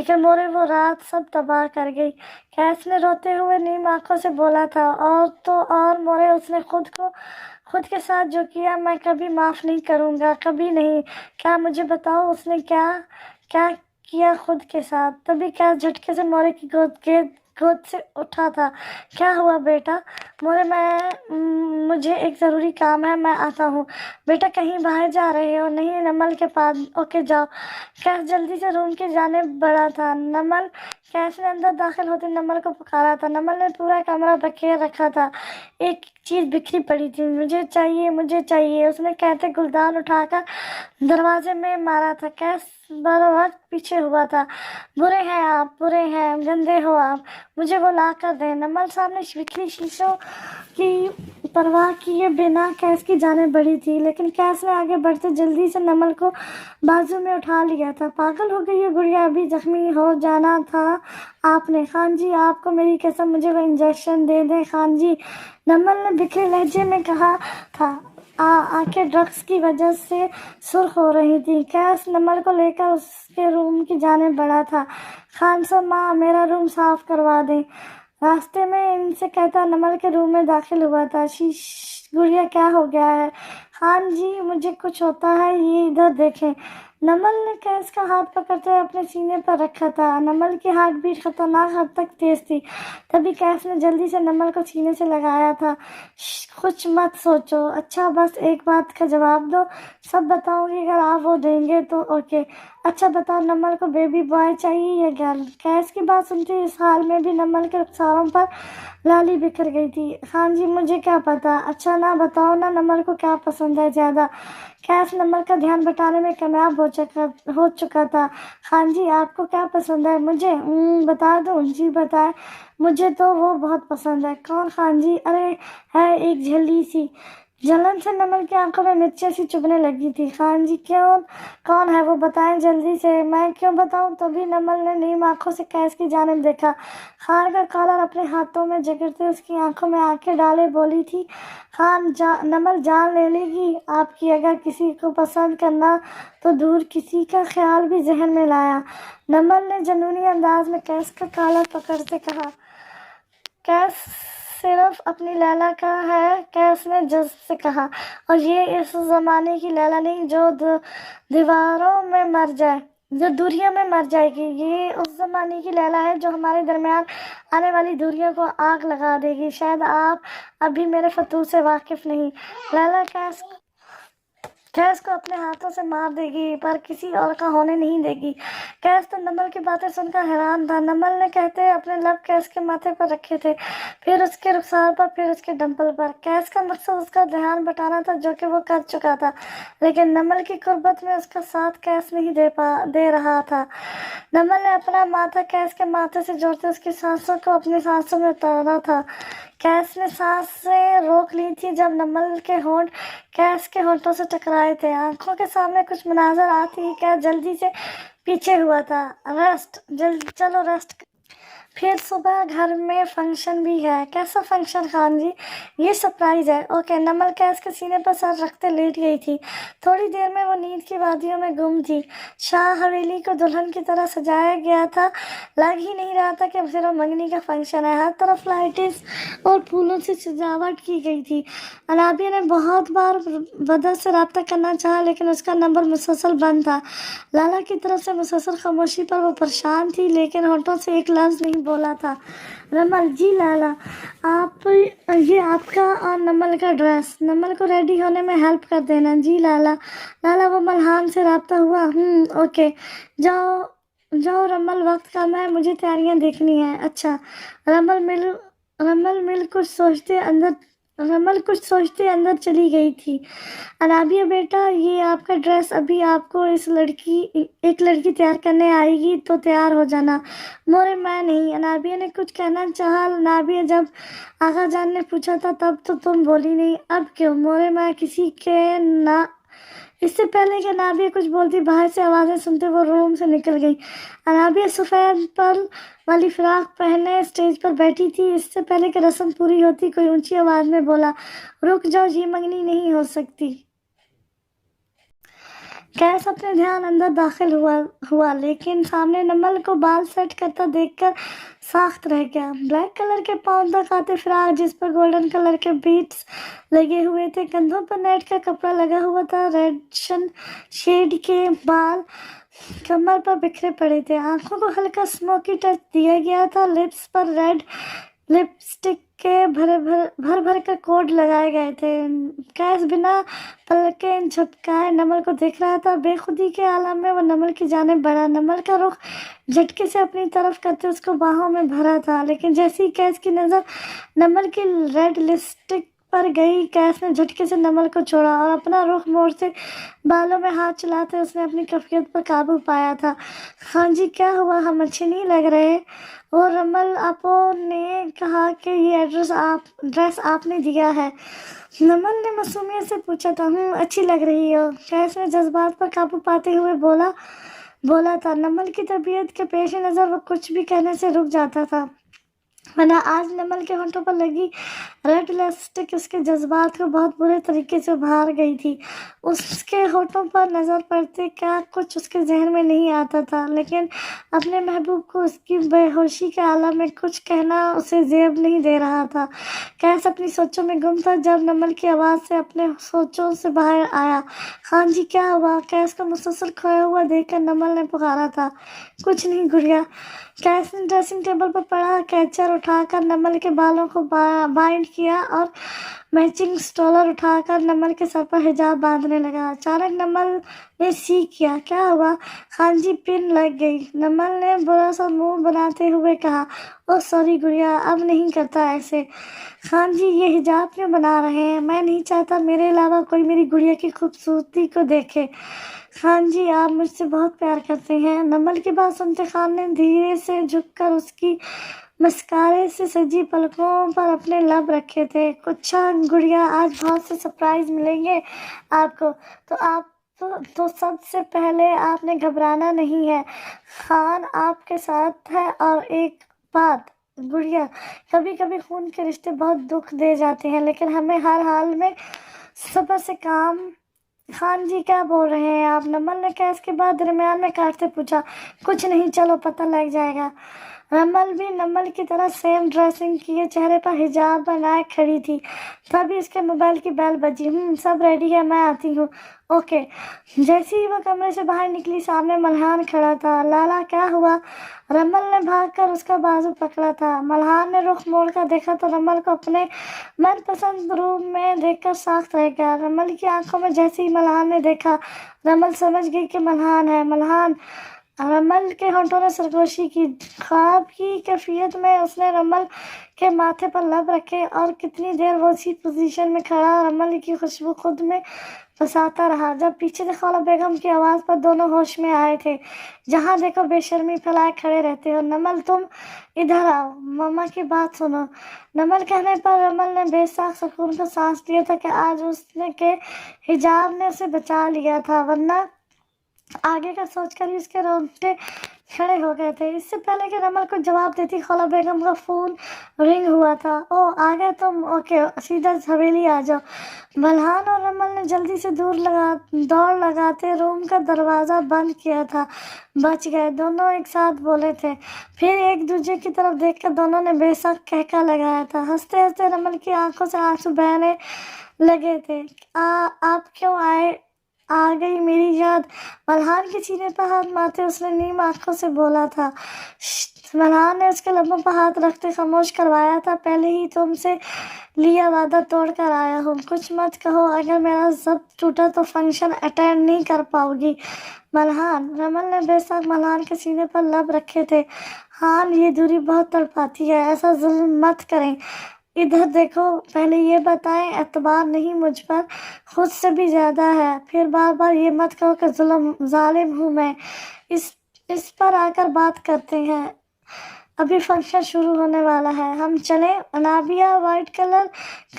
लेकिन मोरे वो रात सब तबाह कर गई। कैस ने रोते हुए नीम आंखों से बोला था। और तो और मोरे, उसने खुद के साथ जो किया मैं कभी माफ़ नहीं करूँगा, कभी नहीं। क्या? मुझे बताओ, उसने क्या क्या किया खुद के साथ? तभी क्या झटके से मोरे की गोद से उठा था। क्या हुआ बेटा? मोरे, मुझे एक ज़रूरी काम है, मैं आता हूँ। बेटा, कहीं बाहर जा रहे हो? नहीं, नमल के पास। ओके जाओ। कैस जल्दी से रूम के जाने बढ़ा था। नमल। कैस ने अंदर दाखिल होते नमल को पुकारा था। नमल ने पूरा कमरा बखेर रखा था, एक चीज़ बिखरी पड़ी थी। मुझे चाहिए, उसने कहते गुलदान उठाकर दरवाजे में मारा था। कैस बर वक्त पीछे हुआ था। बुरे हैं आप, बुरे हैं, गंदे हो आप, मुझे वो ला कर दें। नमल सामने बिखरी शीशों की परवाह किए बिना कैस की जाने बढ़ी थी, लेकिन कैस ने आगे बढ़ते जल्दी से नमल को बाजू में उठा लिया था। पागल हो गई है गुड़िया, अभी जख्मी हो जाना था आपने। खान जी, आपको मेरी कसम, मुझे वो इंजेक्शन दे दें खान जी, नमल ने बिखरे लहजे में कहा था। आंखें ड्रग्स की वजह से सुर्ख हो रही थी। कैस नमल को लेकर उसके रूम की जाने बढ़ा था। खान साहब, माँ मेरा रूम साफ करवा दें। रास्ते में इनसे कहता नमल के रूम में दाखिल हुआ था। शीश गुड़िया, क्या हो गया है? खान जी, मुझे कुछ होता है, ये इधर देखें। नमल ने कैस का हाथ पकड़ते हुए अपने सीने पर रखा था। नमल की हार्ट बीट खतरनाक हद तक तेज थी। तभी कैस ने जल्दी से नमल को सीने से लगाया था। कुछ मत सोचो, अच्छा बस एक बात का जवाब दो, सब बताऊंगी, अगर आप वो देंगे तो ओके। अच्छा बताओ, नमल को बेबी बॉय चाहिए या गर्ल? कैस की बात सुनते इस हाल में भी नमल के रुखसारों पर लाली बिखर गई थी। हाँ जी, मुझे क्या पता। अच्छा ना बताओ ना, नमल को क्या पसंद है ज़्यादा? कैस नमल का ध्यान बटाने में कामयाब हो चुका था। हाँ जी, आपको क्या पसंद है? मुझे बता दूँ? जी बताए। मुझे तो वो बहुत पसंद है। कौन? हाँ जी, अरे है एक झल्ली सी। जलन से नमल की आंखों में मिर्चें सी चुभने लगी थी। खान जी क्यों? कौन है वो? बताएं जल्दी से। मैं क्यों बताऊं? तभी नमल ने नीम आंखों से कैस की जानिब देखा। खान का कॉलर अपने हाथों में जकड़ते उसकी आंखों में आंखें डाले बोली थी, नमल जान ले लेगी आपकी अगर किसी को पसंद करना तो दूर किसी का ख्याल भी जहन में लाया। नमल ने जनूनी अंदाज में कैस का कॉलर पकड़ते कहा, कैस सिर्फ अपनी लैला का है। कैस ने जज्ब से कहा, और ये इस जमाने की लैला नहीं जो दीवारों में मर जाए, जो दूरियों में मर जाएगी। ये उस जमाने की लैला है जो हमारे दरमियान आने वाली दूरियों को आग लगा देगी। शायद आप अभी मेरे फतूर से वाकिफ नहीं। लैला कैस को अपने हाथों से मार देगी पर किसी और का होने नहीं देगी। कैस तो नमल की बातें सुनकर हैरान था। नमल ने कहते अपने लब कैस के माथे पर रखे थे, फिर उसके रुखसार पर, फिर उसके डंपल पर। कैस का मकसद उसका ध्यान बटाना था जो कि वो कर चुका था, लेकिन नमल की कुर्बत में उसका साथ कैस नहीं दे रहा था। नमल ने अपना माथा कैस के माथे से जोड़ते उसकी सांसों को अपनी सांसों में उतारा था। कैस ने सांसें रोक ली थी जब नमल के होंठ कैस के होंठों से टकराए थे। आंखों के सामने कुछ मनाजर आती ही कैस जल्दी से पीछे हुआ था। चलो रेस्ट। फिर सुबह घर में फंक्शन भी है। कैसा फंक्शन? खान जी, ये सरप्राइज है। ओके। नमल कैस के सीने पर सर रखते लेट गई थी। थोड़ी देर में वो नींद की वादियों में गुम थी। शाह हवेली को दुल्हन की तरह सजाया गया था। लग ही नहीं रहा था कि सिर्फ मंगनी का फंक्शन है। हर तरफ लाइटें और फूलों से सजावट की गई थी। अनाबिया ने बहुत बार बदर से रब्ता करना चाहा लेकिन उसका नंबर मुसलसल बंद था। लाला की तरफ से मुसलसल खामोशी पर वो परेशान थी, लेकिन होठों से एक लफ्ज़ नहीं बोला था। नमल, जी लाला, आप ये आपका और नमल का ड्रेस। नमल को रेडी होने में हेल्प कर देना। जी लाला। लाला, वो मल्हान से रब्ता हुआ? ओके। जाओ जाओ रमल, वक्त कम है, मुझे तैयारियां देखनी है। अच्छा। रमल मिल कुछ सोचते अंदर चली गई थी। अनाबिया बेटा, ये आपका ड्रेस अभी आपको एक लड़की तैयार करने आएगी तो तैयार हो जाना। मोरे, मैं नहीं। अनाबिया ने कुछ कहना चाहा। अनाबिया, जब आगा जान ने पूछा था तब तो तुम बोली नहीं, अब क्यों? मोरे, मैं किसी के ना। इससे पहले कि अनाबिया कुछ बोलती बाहर से आवाज़ें सुनते वो रूम से निकल गई। अनाबिया सफ़ेद पर वाली फ्राक पहने स्टेज पर बैठी थी। इससे पहले कि रस्म पूरी होती कोई ऊंची आवाज़ में बोला, रुक जाओ, ये मंगनी नहीं हो सकती। कैस अपने ध्यान अंदर दाखिल हुआ लेकिन सामने नमल को बाल सेट करता देखकर साख्त रह गया। ब्लैक कलर के पाँव तक आते फ्राक जिस पर गोल्डन कलर के बीट्स लगे हुए थे, कंधों पर नेट का कपड़ा लगा हुआ था, रेड शेड के बाल कमर पर बिखरे पड़े थे, आंखों को हल्का स्मोकी टच दिया गया था, लिप्स पर रेड लिपस्टिक के भर भर कर कोड लगाए गए थे। कैस बिना पलकें झपकाए नमल को देख रहा था। बेखुदी के आलम में वो नमल की जानिब बढ़ा। नमल का रुख झटके से अपनी तरफ करते उसको बाहों में भरा था, लेकिन जैसे ही कैस की नज़र नमल की रेड लिपस्टिक पर गई, कैस ने झटके से नमल को छोड़ा और अपना रुख मोड़ते बालों में हाथ चलाते उसने अपनी कफियत पर काबू पाया था। हाँ जी, क्या हुआ? हम अच्छे नहीं लग रहे? और रमल आपो ने कहा कि ये ड्रेस आपने दिया है। नमल ने मासूमियत से पूछा था। अच्छी लग रही हो, कैस ने जज्बात पर काबू पाते हुए बोला था। नमल की तबीयत के पेश नज़र वो कुछ भी कहने से रुक जाता था, वरना आज नमल के होंठों पर लगी रेड लिपस्टिक उसके जज्बात को बहुत बुरे तरीके से उभार गई थी। उसके होठों पर नज़र पड़ते क्या कुछ उसके जहन में नहीं आता था, लेकिन अपने महबूब को उसकी बेहोशी के आलम में कुछ कहना उसे जेब नहीं दे रहा था। कैस अपनी सोचों में गुम था जब नमल की आवाज़ से अपने सोचों से बाहर आया। खान जी, क्या हुआ? कैस को मुसलसल खोया हुआ देखकर नमल ने पुकारा था। कुछ नहीं गुड़िया। कैस ने ड्रेसिंग टेबल पर पड़ा कैचर उठाकर नमल के बालों को बाइंड किया और मैचिंग स्टॉलर उठाकर नमल के सर पर हिजाब बांधने लगा। अचानक नमल ने सीख किया। क्या हुआ? खान जी, पिन लग गई। नमल ने बुरा सा मुंह बनाते हुए कहा। ओह सॉरी गुड़िया, अब नहीं करता ऐसे। खान जी, ये हिजाब क्यों बना रहे हैं? मैं नहीं चाहता मेरे अलावा कोई मेरी गुड़िया की खूबसूरती को देखे। खान जी, आप मुझसे बहुत प्यार करते हैं। नमल की बात सुनते खान ने धीरे से झुककर उसकी मस्कारे से सजी पलकों पर अपने लब रखे थे। अच्छा गुड़िया, आज बहुत से सरप्राइज मिलेंगे आपको, तो सबसे पहले आपने घबराना नहीं है। खान आपके साथ है। और एक बात गुड़िया, कभी कभी खून के रिश्ते बहुत दुख दे जाते हैं, लेकिन हमें हर हाल में सब्र से काम। खान जी, क्या बोल रहे हैं आप? नमल ने कैस के बाद दरमियान में काटते पूछा। कुछ नहीं, चलो पता लग जाएगा। रमल भी नमल की तरह सेम ड्रेसिंग किए चेहरे पर हिजाब बनाए खड़ी थी। तभी इसके मोबाइल की बेल बजी। सब रेडी है, मैं आती हूँ। ओके। जैसे ही वह कमरे से बाहर निकली, सामने मल्हान खड़ा था। लाला, क्या हुआ? रमल ने भागकर उसका बाजू पकड़ा था। मल्हान ने रुख मोड़ कर देखा तो रमल को अपने मनपसंद रूम में देखकर साख्त रह गया। रमल की आंखों में जैसे ही मल्हान ने देखा, रमल समझ गई कि मल्हान है। मल्हान। रमल के होंठों ने सरगोशी की। ख्वाब की कैफियत में उसने रमल के माथे पर लब रखे और कितनी देर वो उसी पोजीशन में खड़ा रमल की खुशबू खुद में बसाता रहा। जब पीछे से खौला बेगम की आवाज़ पर दोनों होश में आए थे। जहाँ देखो बेशर्मी फैलाए खड़े रहते हो। नमल, तुम इधर आओ, मम्मा की बात सुनो। नमल कहने पर रमल ने बेसाख सुकून का सांस लिया था कि आज उसने के हिजाब ने उसे बचा लिया था, वरना आगे का सोचकर ही उसके रोंगटे खड़े हो गए थे। इससे पहले कि रमल को जवाब देती, खौला बेगम का फोन रिंग हुआ था। ओ, आ गए तुम? ओके, सीधा हवेली आ जाओ। मल्हान और रमल ने जल्दी से दौड़ लगाते रूम का दरवाज़ा बंद किया था। बच गए, दोनों एक साथ बोले थे। फिर एक दूसरे की तरफ देखकर दोनों ने बेशक कहका लगाया था। हंसते हंसते रमल की आंखों से आंसू बहने लगे थे। आप क्यों आए? आ गई मेरी याद। मल्हान के सीने पर हाथ मारते उसने नीम आंखों से बोला था। मल्हान ने उसके लबों पर हाथ रखते खामोश करवाया था। पहले ही तुमसे लिया वादा तोड़ कर आया हूँ, कुछ मत कहो। अगर मेरा जब टूटा तो फंक्शन अटेंड नहीं कर पाओगी। मल्हान। रमल ने बेशक मल्हान के सीने पर लब रखे थे। हाँ, ये दूरी बहुत तड़पाती है, ऐसा जुल्म मत करें। इधर देखो, पहले ये बताएं, एतबार नहीं मुझ पर खुद से भी ज़्यादा है। फिर बार बार ये मत कहो कि जालिम हूँ मैं। इस पर आकर बात करते हैं। अभी फंक्शन शुरू होने वाला है, हम चलें? अनाबिया वाइट कलर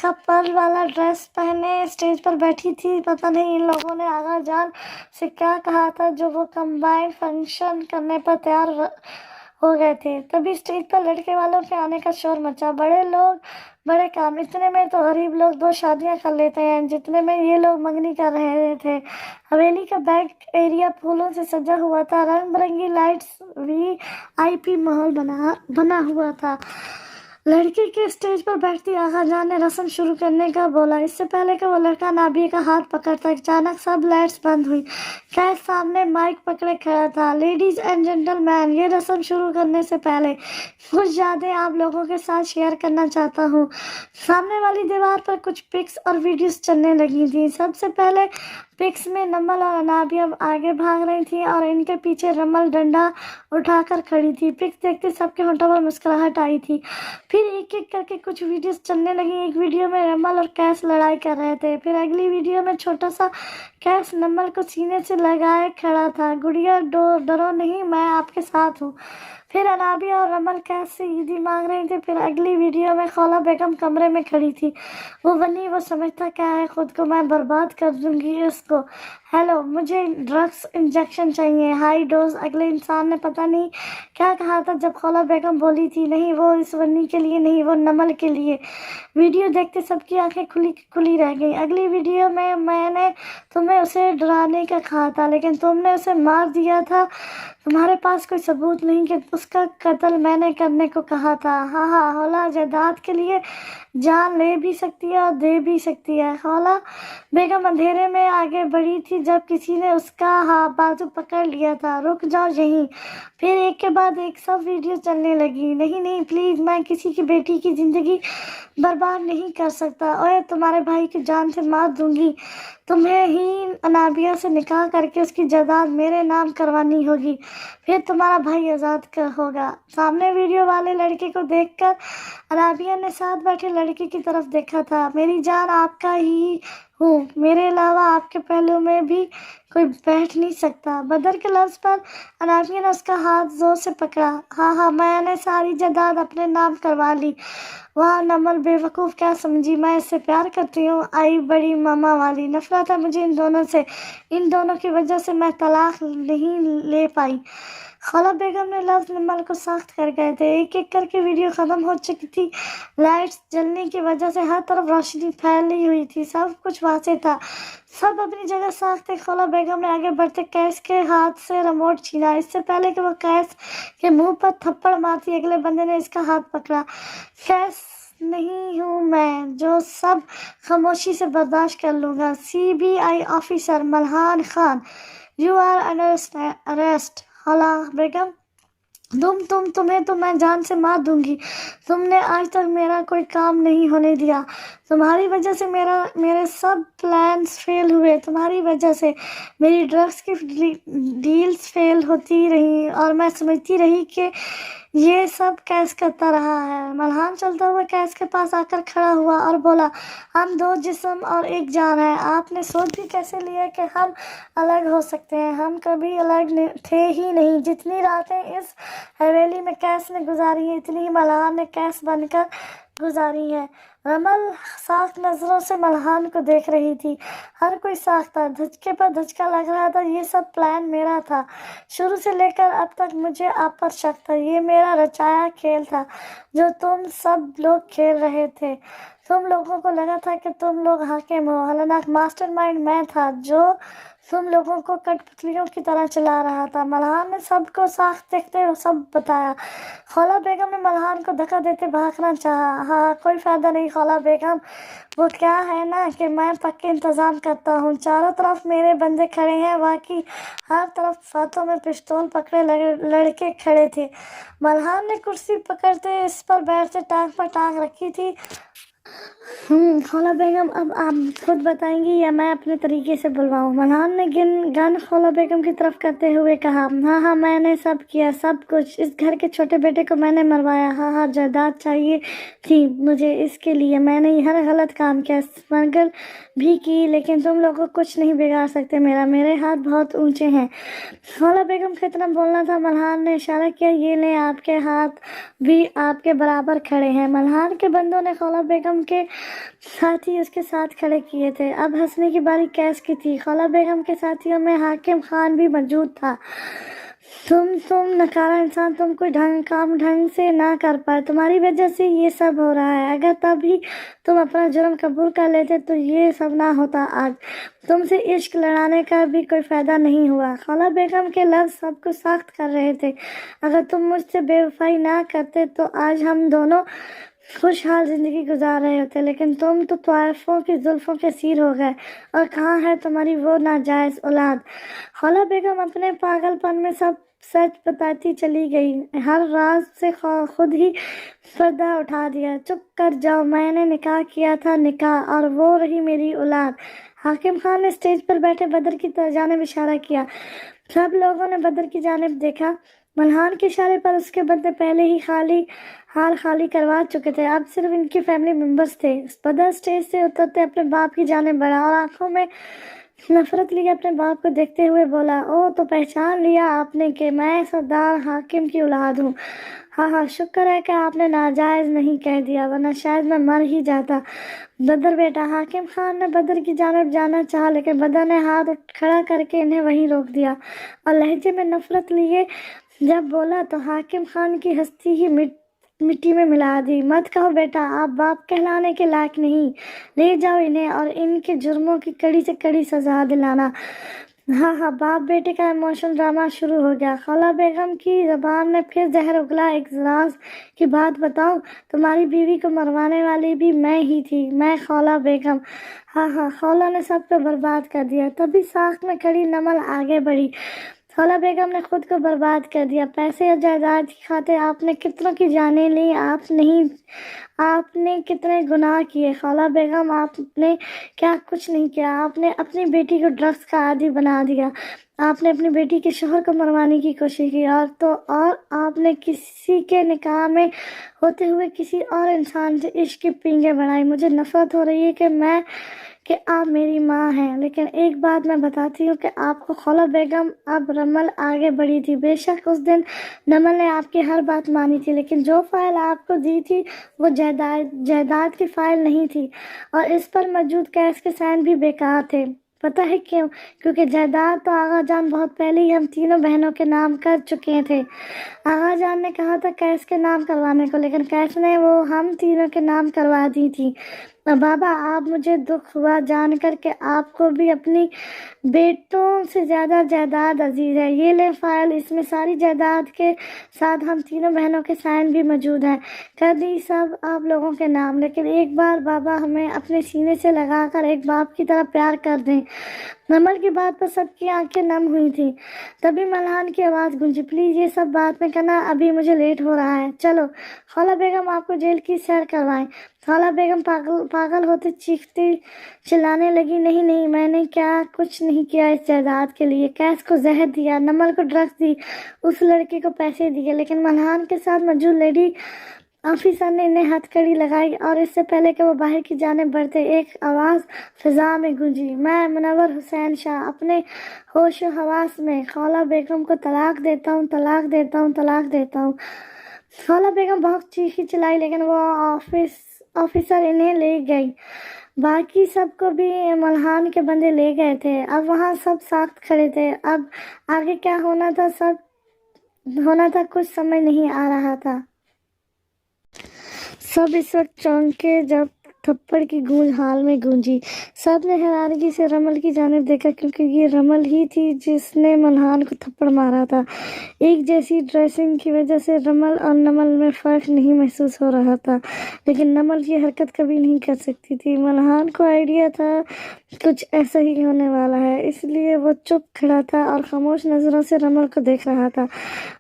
का पर्ल वाला ड्रेस पहने स्टेज पर बैठी थी। पता नहीं इन लोगों ने आगा जान से क्या कहा था जो वो कंबाइंड फंक्शन करने पर तैयार हो गए थे। तभी स्टेज पर लड़के वालों के आने का शोर मचा। बड़े लोग बड़े काम, इतने में तो गरीब लोग 2 शादियां कर लेते हैं जितने में ये लोग मंगनी कर रहे थे। हवेली का बैक एरिया फूलों से सजा हुआ था। रंग बिरंगी लाइट्स VIP माहौल बना हुआ था। लड़की के स्टेज पर बैठती आगा जान ने रस्म शुरू करने का बोला। इससे पहले कि वो लड़का नाबिया का हाथ पकड़ता, अचानक सब लाइट्स बंद हुई। कैफ सामने माइक पकड़े खड़ा था। लेडीज एंड जेंटलमैन, ये रस्म शुरू करने से पहले कुछ यादें आप लोगों के साथ शेयर करना चाहता हूँ। सामने वाली दीवार पर कुछ पिक्स और वीडियोस चलने लगी थी। सबसे पहले पिक्स में नमल और अनाबिया आगे भाग रही थी और इनके पीछे रमल डंडा उठाकर खड़ी थी। पिक्स देखते सबके होंठों पर मुस्कुराहट आई थी। फिर एक एक करके कुछ वीडियोस चलने लगी। एक वीडियो में रमल और कैस लड़ाई कर रहे थे। फिर अगली वीडियो में छोटा सा कैस नमल को सीने से लगाए खड़ा था। गुड़िया, डरो नहीं, मैं आपके साथ हूँ। फिर अनाबिया और रमल कैस से ईदी मांग रही थी। फिर अगली वीडियो में खौला बेगम कमरे में खड़ी थी। वो समझता क्या है खुद को, मैं बर्बाद कर दूंगी इसको। हेलो, मुझे ड्रग्स इंजेक्शन चाहिए, हाई डोज। अगले इंसान ने पता नहीं क्या कहा था जब खौला बेगम बोली थी, नहीं वो इस वन्नी के लिए नहीं, वो नमल के लिए। वीडियो देखते सबकी आंखें खुली रह गई। अगली वीडियो में मैंने तुम्हें उसे डराने का कहा था, लेकिन तुमने उसे मार दिया था। तुम्हारे पास कोई सबूत नहीं कि उसका कत्ल मैंने करने को कहा था। हाँ, हौला जायदाद के लिए जान ले भी सकती है और दे भी सकती है। खौला बेगम अंधेरे में आगे बढ़ी थी जब किसी ने उसका बाजू पकड़ लिया था। रुक जाओ यहीं। फिर एक के बाद एक सब वीडियो चलने लगी। नहीं नहीं प्लीज़, मैं किसी की बेटी की ज़िंदगी बर्बाद नहीं कर सकता। ओए, तुम्हारे भाई की जान से मार दूंगी। तुम्हें ही अनाबिया से निकाह करके उसकी जायदाद मेरे नाम करवानी होगी, फिर तुम्हारा भाई आज़ाद होगा। सामने वीडियो वाले लड़के को देखकर अनाबिया ने साथ बैठे लड़के की तरफ देखा था। मेरी जान, आपका ही हूँ, मेरे अलावा आपके पहलू में भी कोई बैठ नहीं सकता। बदर के लफ्ज़ पर अनाबिया ने उसका हाथ जोर से पकड़ा। हाँ हाँ, मैंने सारी जायदाद अपने नाम करवा ली। वाह नमल बेवकूफ़, क्या समझी मैं इससे प्यार करती हूँ? आई बड़ी मामा वाली। नफरत है मुझे इन दोनों से। इन दोनों की वजह से मैं तलाक नहीं ले पाई। खौला बेगम ने लफ्ज़ नमल को सख्त कर गए थे। एक एक करके वीडियो ख़त्म हो चुकी थी। लाइट्स जलने की वजह से हर तरफ रोशनी फैली हुई थी। सब कुछ वाज़ेह था, सब अपनी जगह साफ थे। खौला बेगम ने आगे बढ़ते कैस के हाथ से रिमोट छीना। इससे पहले कि वो कैस के मुंह पर थप्पड़ मारती, अगले बंदे ने इसका हाथ पकड़ा। कैस नहीं हूँ मैं जो सब खामोशी से बर्दाश्त कर लूँगा। CBI officer Malhan Khan, you are under arrest. Khaula Begum, तुम्हें तो मैं जान से मार दूंगी। तुमने आज तक मेरा कोई काम नहीं होने दिया। तुम्हारी वजह से मेरे सब प्लान्स फेल हुए। तुम्हारी वजह से मेरी ड्रग्स की डील्स फेल होती रही और मैं समझती रही कि ये सब कैस करता रहा है। मल्हान चलता हुआ कैस के पास आकर खड़ा हुआ और बोला, हम दो जिस्म और एक जान है। आपने सोच भी कैसे लिया कि हम अलग हो सकते हैं? हम कभी अलग थे ही नहीं। जितनी रातें इस हवेली में कैस ने गुजारी है, इतनी ही मल्हान ने कैस बनकर गुजारी है। रमल साख नज़रों से मल्हान को देख रही थी। हर कोई साख था, धचके पर धचका लग रहा था। ये सब प्लान मेरा था। शुरू से लेकर अब तक मुझे आप पर शक था। ये मेरा रचाया खेल था जो तुम सब लोग खेल रहे थे। तुम लोगों को लगा था कि तुम लोग हाकिम हो, हालांकि मास्टरमाइंड मैं था जो तुम लोगों को कठपुतलियों की तरह चला रहा था। मल्हान ने सबको साख देखते हुए सब बताया। खौला बेगम ने मल्हान को धक्का देते भागना चाहा। हाँ, कोई फ़ायदा नहीं खौला बेगम, वो क्या है ना कि मैं पक्के इंतज़ाम करता हूँ। चारों तरफ मेरे बंदे खड़े हैं, बाकी हर तरफ हाथों में पिस्तौल पकड़े लड़के खड़े थे। मल्हान ने कुर्सी पकड़ते इस पर बैठते टांग पर टांग रखी थी। खौला बेगम, अब आप खुद बताएंगी या मैं अपने तरीके से बुलवाऊं? मल्हान ने गन खौला बेगम की तरफ करते हुए कहा। हाँ हाँ, मैंने सब किया, सब कुछ। इस घर के छोटे बेटे को मैंने मरवाया। हाँ हाँ, जायदाद चाहिए थी मुझे, इसके लिए मैंने हर गलत काम किया, स्मगल भी की, लेकिन तुम लोग कुछ नहीं बिगाड़ सकते मेरे हाथ बहुत ऊंचे हैं। खौला बेगम को इतना बोलना था। मल्हान ने इशारा किया, ये ले, आपके हाथ भी आपके बराबर खड़े हैं। मल्हान के बंदों ने खौला बेगम के साथी उसके साथ खड़े किए थे। अब हंसने की बारी कैस की थी। खौला बेगम के साथियों में हाकिम खान भी मौजूद था। तुम नकारा इंसान, तुम कोई काम ढंग से ना कर पाए, तुम्हारी वजह से ये सब हो रहा है। अगर तभी तुम अपना जुर्म कबूल कर लेते तो ये सब ना होता। आज तुमसे इश्क लड़ाने का भी कोई फ़ायदा नहीं हुआ। खौला बेगम के लफ्ज़ सबको सख्त कर रहे थे। अगर तुम मुझसे बेवफाई ना करते तो आज हम दोनों खुशहाल ज़िंदगी गुजार रहे होते, लेकिन तुम तो तवाइफों की जुल्फ़ों के सीर हो गए। और कहाँ है तुम्हारी वो नाजायज़ औलाद? खौला बेगम अपने पागलपन में सब सच बताती चली गई। हर राज से खुद ही पर्दा उठा दिया। चुप कर जाओ, मैंने निकाह किया था, निकाह, और वो रही मेरी औलाद। हाकिम खान ने स्टेज पर बैठे बदर की जानिब इशारा किया। सब लोगों ने बदर की जानिब देखा। मल्हान के इशारे पर उसके बंदे पहले ही हाल खाली करवा चुके थे। अब सिर्फ इनके फैमिली मेंबर्स थे। बदर स्टेज से उतरते अपने बाप की जानिब बढ़ा और आंखों में नफरत लिए अपने बाप को देखते हुए बोला, ओ तो पहचान लिया आपने कि मैं सरदार हाकिम की औलाद हूँ। हाँ हाँ, शुक्र है कि आपने नाजायज़ नहीं कह दिया, वरना शायद मैं मर ही जाता। बदर बेटा, हाकिम खान ने बदर की जानिब जाना चाहा, लेकिन बदर ने हाथ खड़ा करके इन्हें वहीं रोक दिया और लहजे में नफरत लिए जब बोला तो हाकिम खान की हस्ती ही मिट्टी में मिला दी। मत कहो बेटा, आप बाप कहलाने के लायक नहीं। ले जाओ इन्हें और इनके जुर्मों की कड़ी से कड़ी सजा दिलाना। ہاں ہاں، باپ بیٹے کا ایموشنل ڈرامہ شروع ہو گیا۔ خالہ بیگم کی زبان نے پھر زہر اگلا۔ ایک راز کی بات بتاؤں، تمہاری بیوی کو مروانے والی بھی میں ہی تھی، میں خالہ بیگم۔ ہاں ہاں، خالہ نے سب کو برباد کر دیا۔ تبھی ساکھ میں کھڑی نمل آگے بڑھی۔ خالہ بیگم نے خود کو برباد کر دیا۔ پیسے اور جائیداد کی خاطر آپ نے کتنوں کی جانیں لی، آپ نے کتنے گناہ کیے۔ خالہ بیگم، آپ نے کیا کچھ نہیں کیا۔ آپ نے اپنی بیٹی کو ڈرگس کا عادی بنا دیا، آپ نے اپنی بیٹی کے شوہر کو مروانے کی کوشش کی، اور آپ نے کسی کے نکاح میں ہوتے ہوئے کسی اور انسان سے عشق کی پینگیں بڑھائی۔ مجھے نفرت ہو رہی ہے کہ آپ میری ماں ہیں، لیکن ایک بات میں بتاتی ہوں کہ آپ کو خالہ بیگم اب رمل آگے بڑھی تھی۔ بے شک اس دن نمل نے آپ کی ہر بات مانی تھی، لیکن جو فائل آپ کو دی تھی وہ جائیداد کی فائل نہیں تھی، اور اس پر موجود کیس کے سائن بھی بیکار تھے۔ پتہ ہے کیوں؟ کیونکہ جائیداد تو آغا جان بہت پہلے ہی ہم تینوں بہنوں کے نام کر چکے تھے۔ آغا جان نے کہا تھا کیس کے نام کروانے کو، لیکن کیس نے وہ ہم تینوں کے نام کروا دی تھی۔ بابا، آپ مجھے دکھ ہوا جان کر کہ آپ کو بھی اپنی بیٹوں سے زیادہ جائیداد عزیز ہے۔ یہ لے فائل، اس میں ساری جائیداد کے ساتھ ہم تینوں بہنوں کے سائن بھی موجود ہیں۔ کر دی سب آپ لوگوں کے نام، لیکن ایک بار بابا ہمیں اپنے سینے سے لگا کر ایک باپ کی طرح پیار کر دیں۔ نمل کی بات پر سب کی آنکھیں نم ہوئی تھیں۔ تبھی ملہان کی آواز گونجی، پلیز یہ سب بعد میں کرنا، ابھی مجھے لیٹ ہو رہا ہے، چلو خالہ بیگم آپ کو جیل کی سیر کروائیں۔ خالہ بیگم پاگل ہوتے چیختی چلانے لگی، نہیں نہیں، میں نے کچھ نہیں کیا اس جائیداد کے لیے۔ کیس کو زہر دیا، نمل کو ڈرگس دی، اس لڑکی کو پیسے دیے، لیکن ملہان کے ساتھ موجود لیڈی آفیسر نے انہیں ہتھ کڑی لگائی، اور اس سے پہلے کہ وہ باہر کی جانب بڑھتے ایک آواز فضا میں گونجی، میں منور حسین شاہ اپنے ہوش و حواس میں خالہ بیگم کو طلاق دیتا ہوں، طلاق دیتا ہوں، طلاق دیتا ہوں۔ خالہ بیگم بہت چیخی چلائی، لیکن وہ آفیسر انہیں لے گئی۔ باقی سب کو بھی ملہان کے بندے لے گئے تھے۔ اب وہاں سب ساکت کھڑے تھے۔ اب آگے کیا ہونا تھا کچھ سمجھ نہیں آ رہا تھا۔ سب اس وقت چونکے جب تھپڑ کی گونج حال میں گونجی۔ سب نے حیرانگی سے رمل کی جانب دیکھا، کیونکہ یہ رمل ہی تھی جس نے ملہان کو تھپڑ مارا تھا۔ ایک جیسی ڈریسنگ کی وجہ سے رمل اور نمل میں فرق نہیں محسوس ہو رہا تھا، لیکن نمل یہ حرکت کبھی نہیں کر سکتی تھی۔ ملہان کو آئیڈیا تھا کچھ ایسا ہی ہونے والا ہے، اس لیے وہ چپ کھڑا تھا اور خاموش نظروں سے رمل کو دیکھ رہا تھا۔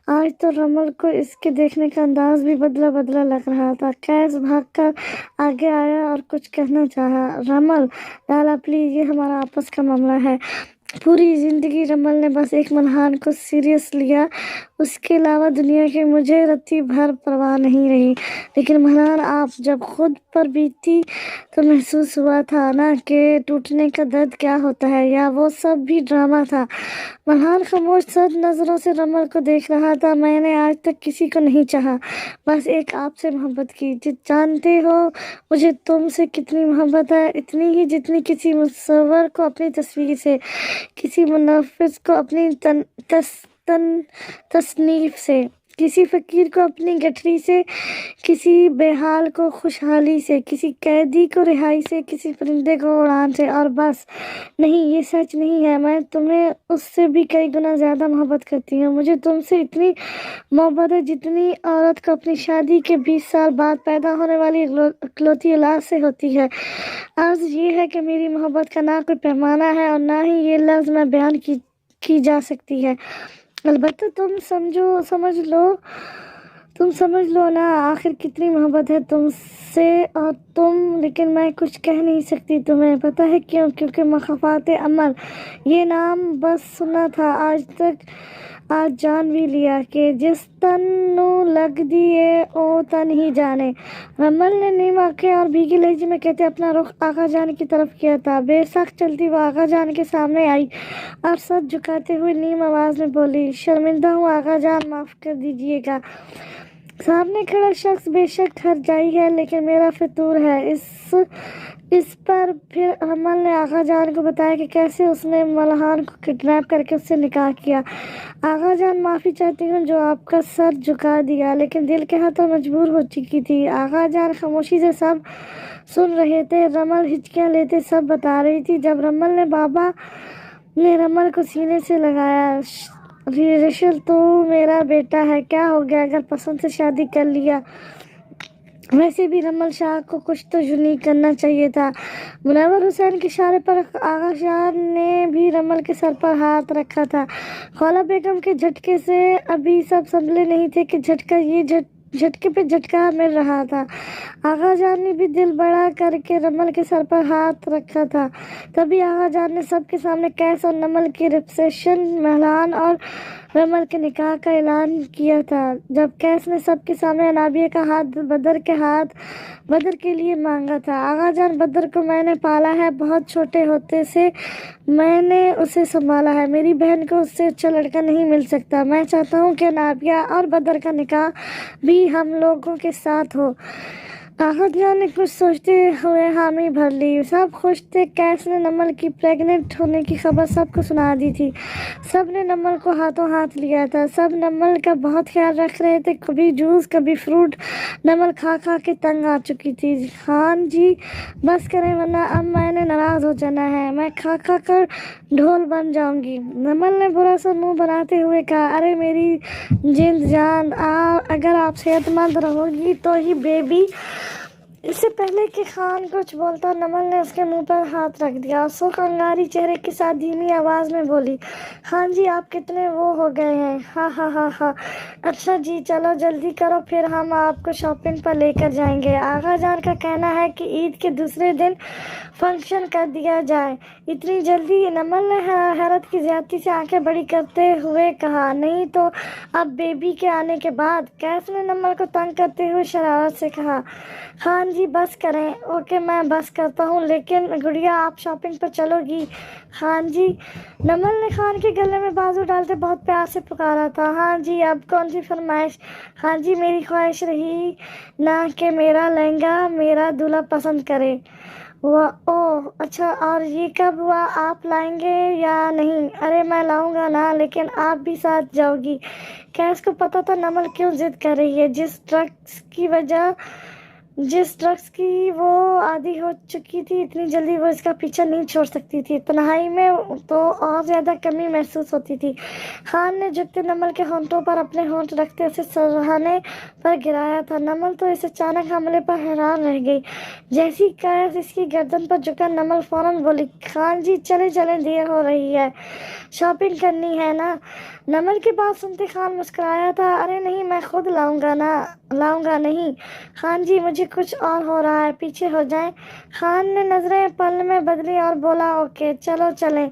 آج تو رمل کو اس کے دیکھنے کا انداز بھی بدلا بدلا لگ رہا تھا۔ کیس بھاگ کر آگے آیا اور کچھ کہنا چاہا۔ رمل لالا پلیز، یہ ہمارا آپس کا معاملہ ہے۔ پوری زندگی رمل نے بس ایک ملہان کو سیریس لیا، اس کے علاوہ دنیا کی مجھے رتی بھر پرواہ نہیں رہی۔ لیکن ملہان، آپ جب خود پر بیتی تو محسوس ہوا تھا نا کہ ٹوٹنے کا درد کیا ہوتا ہے، یا وہ سب بھی ڈرامہ تھا؟ ملہان خاموش سرد نظروں سے رمل کو دیکھ رہا تھا۔ میں نے آج تک کسی کو نہیں چاہا، بس ایک آپ سے محبت کی۔ جانتے ہو مجھے تم سے کتنی محبت ہے؟ اتنی ہی جتنی کسی مصور کو اپنی تصویر سے، کسی منفذ کو اپنی تصنیف سے، کسی فقیر کو اپنی گٹھری سے، کسی بےحال کو خوشحالی سے، کسی قیدی کو رہائی سے، کسی پرندے کو اڑان سے، اور بس۔ نہیں، یہ سچ نہیں ہے، میں تمہیں اس سے بھی کئی گنا زیادہ محبت کرتی ہوں۔ مجھے تم سے اتنی محبت ہے جتنی عورت کو اپنی شادی کے 20 سال بعد پیدا ہونے والی اکلوتی اولاد سے ہوتی ہے۔ عرض یہ ہے کہ میری محبت کا نہ کوئی پیمانہ ہے اور نہ ہی یہ لفظ میں بیان کی جا سکتی ہے۔ البتہ تم سمجھ لو نا، آخر کتنی محبت ہے تم سے اور لیکن میں کچھ کہہ نہیں سکتی تمہیں۔ پتہ ہے کیوں؟ کیونکہ مخافات عمل، یہ نام بس سنا تھا، آج جان بھی لیا کہ جس تن نو لگ دیے او تن ہی جانے۔ رمل نے نیم آنکھیں اور بھیگی لہجے میں کہتے اپنا رخ آغا جان کی طرف کیا تھا۔ بے ساکھ چلتی وہ آغا جان کے سامنے آئی اور سر جھکاتے ہوئے نیم آواز میں بولی، شرمندہ ہوں آغا جان، معاف کر دیجیے گا۔ سامنے کھڑا شخص بے شک ہرجائی ہے، لیکن میرا فطور ہے۔ اس پر پھر رمل نے آغا جان کو بتایا کہ کیسے اس نے ملہان کو کڈنیپ کر کے اس سے نکاح کیا۔ آغا جان، معافی چاہتی ہوں جو آپ کا سر جھکا دیا، لیکن دل کے ہاتھوں مجبور ہو چکی تھی۔ آغا جان خاموشی سے سب سن رہے تھے۔ رمل ہچکیاں لیتے سب بتا رہی تھی۔ جب رمل نے بابا نے رمل کو سینے سے لگایا۔ رشل تو میرا بیٹا ہے، کیا ہو گیا اگر پسند سے شادی کر لیا؟ ویسے بھی رمل شاہ کو کچھ تو یونیک کرنا چاہیے تھا۔ منور حسین کے اشارے پر آغا شاہ نے بھی رمل کے سر پر ہاتھ رکھا تھا۔ خولہ بیگم کے جھٹکے سے ابھی سب سنبھلے نہیں تھے کہ جھٹکے پہ جھٹکا مل رہا تھا۔ آغا جان نے بھی دل بڑا کر کے رمل کے سر پر ہاتھ رکھا تھا۔ تبھی آغا جان نے سب کے سامنے قیس اور نمل کی ریسپشن، مہلان اور رمل کے نکاح کا اعلان کیا تھا۔ جب قیس نے سب کے سامنے انابیہ کا ہاتھ بدر کے لیے مانگا تھا۔ آغا جان، بدر کو میں نے پالا ہے، بہت چھوٹے ہوتے سے میں نے اسے سنبھالا ہے، میری بہن کو اس سے اچھا لڑکا نہیں مل سکتا، میں چاہتا ہوں کہ انابیہ اور بدر کا نکاح بھی ہم لوگوں کے ساتھ ہو۔ آغا جان نے کچھ سوچتے ہوئے حامی بھر لی۔ سب خوش تھے۔ قیس نے نمل کی پریگننٹ ہونے کی خبر سب کو سنا دی تھی۔ سب نے نمل کو ہاتھوں ہاتھ لیا تھا۔ سب نمل کا بہت خیال رکھ رہے تھے، کبھی جوس کبھی فروٹ۔ نمل کھا کھا کے تنگ آ چکی تھی۔ خان جی بس کریں ورنہ اب میں نے ناراض ہو جانا ہے، میں کھا کھا کر ڈھول بن جاؤں گی۔ نمل نے برا سا منہ بناتے ہوئے کہا، ارے میری جند جان، اگر آپ صحت مند رہو گی تو ہی بیبی۔ اس سے پہلے کہ خان کچھ بولتا، نمل نے اس کے منہ پر ہاتھ رکھ دیا اور سرخ انگاری چہرے کے ساتھ دھیمی آواز میں بولی، خان جی آپ کتنے وہ ہو گئے ہیں، ہاں ہاں ہاں ہاں، اچھا جی چلو جلدی کرو، پھر ہم آپ کو شاپنگ پر لے کر جائیں گے۔ آغا جان کا کہنا ہے کہ عید کے دوسرے دن فنکشن کر دیا جائے۔ اتنی جلدی؟ نمل نے حیرت کی زیادتی سے آنکھیں بڑی کرتے ہوئے کہا، نہیں تو اب بیبی کے آنے کے بعد۔ قیس نے نمل کو تنگ کرتے ہوئے شرارت سے کہا، خان جی بس کریں۔ اوکے میں بس کرتا ہوں، لیکن گڑیا آپ شاپنگ پر چلو گی؟ خان جی۔ نمل نے خان کے گلے میں بازو ڈالتے بہت پیار سے پکارا تھا، ہاں جی اب کون سی فرمائش؟ خان جی میری خواہش رہی نا کہ میرا لہنگا میرا دولہا پسند کرے۔ اوہ اچھا، اور یہ کب ہوا؟ آپ لائیں گے یا نہیں؟ ارے میں لاؤں گا نا، لیکن آپ بھی ساتھ جاؤ گی؟ قیس کو پتا تھا نمل کیوں ضد کر رہی ہے، جس ڈرگس کی وہ عادی ہو چکی تھی، اتنی جلدی وہ اس کا پیچھا نہیں چھوڑ سکتی تھی۔ تنہائی میں تو اور زیادہ کمی محسوس ہوتی تھی۔ خان نے جھکتے نمل کے ہونٹوں پر اپنے ہونٹ رکھتے اسے سرہانے پر گرایا تھا۔ نمل تو اس اچانک حملے پر حیران رہ گئی۔ جیسی قیس اس کی گردن پر جھکا، نمل فوراً بولی، خان جی چلیں چلیں، دیر ہو رہی ہے، شاپنگ کرنی ہے نا؟ نمل کی بات سنتے خان مسکرایا تھا، ارے نہیں میں خود لاؤں گا نہیں خان جی، مجھے کچھ اور ہو رہا ہے، پیچھے ہو جائیں۔ خان نے نظریں پل میں بدلی اور بولا، اوکے چلو چلیں۔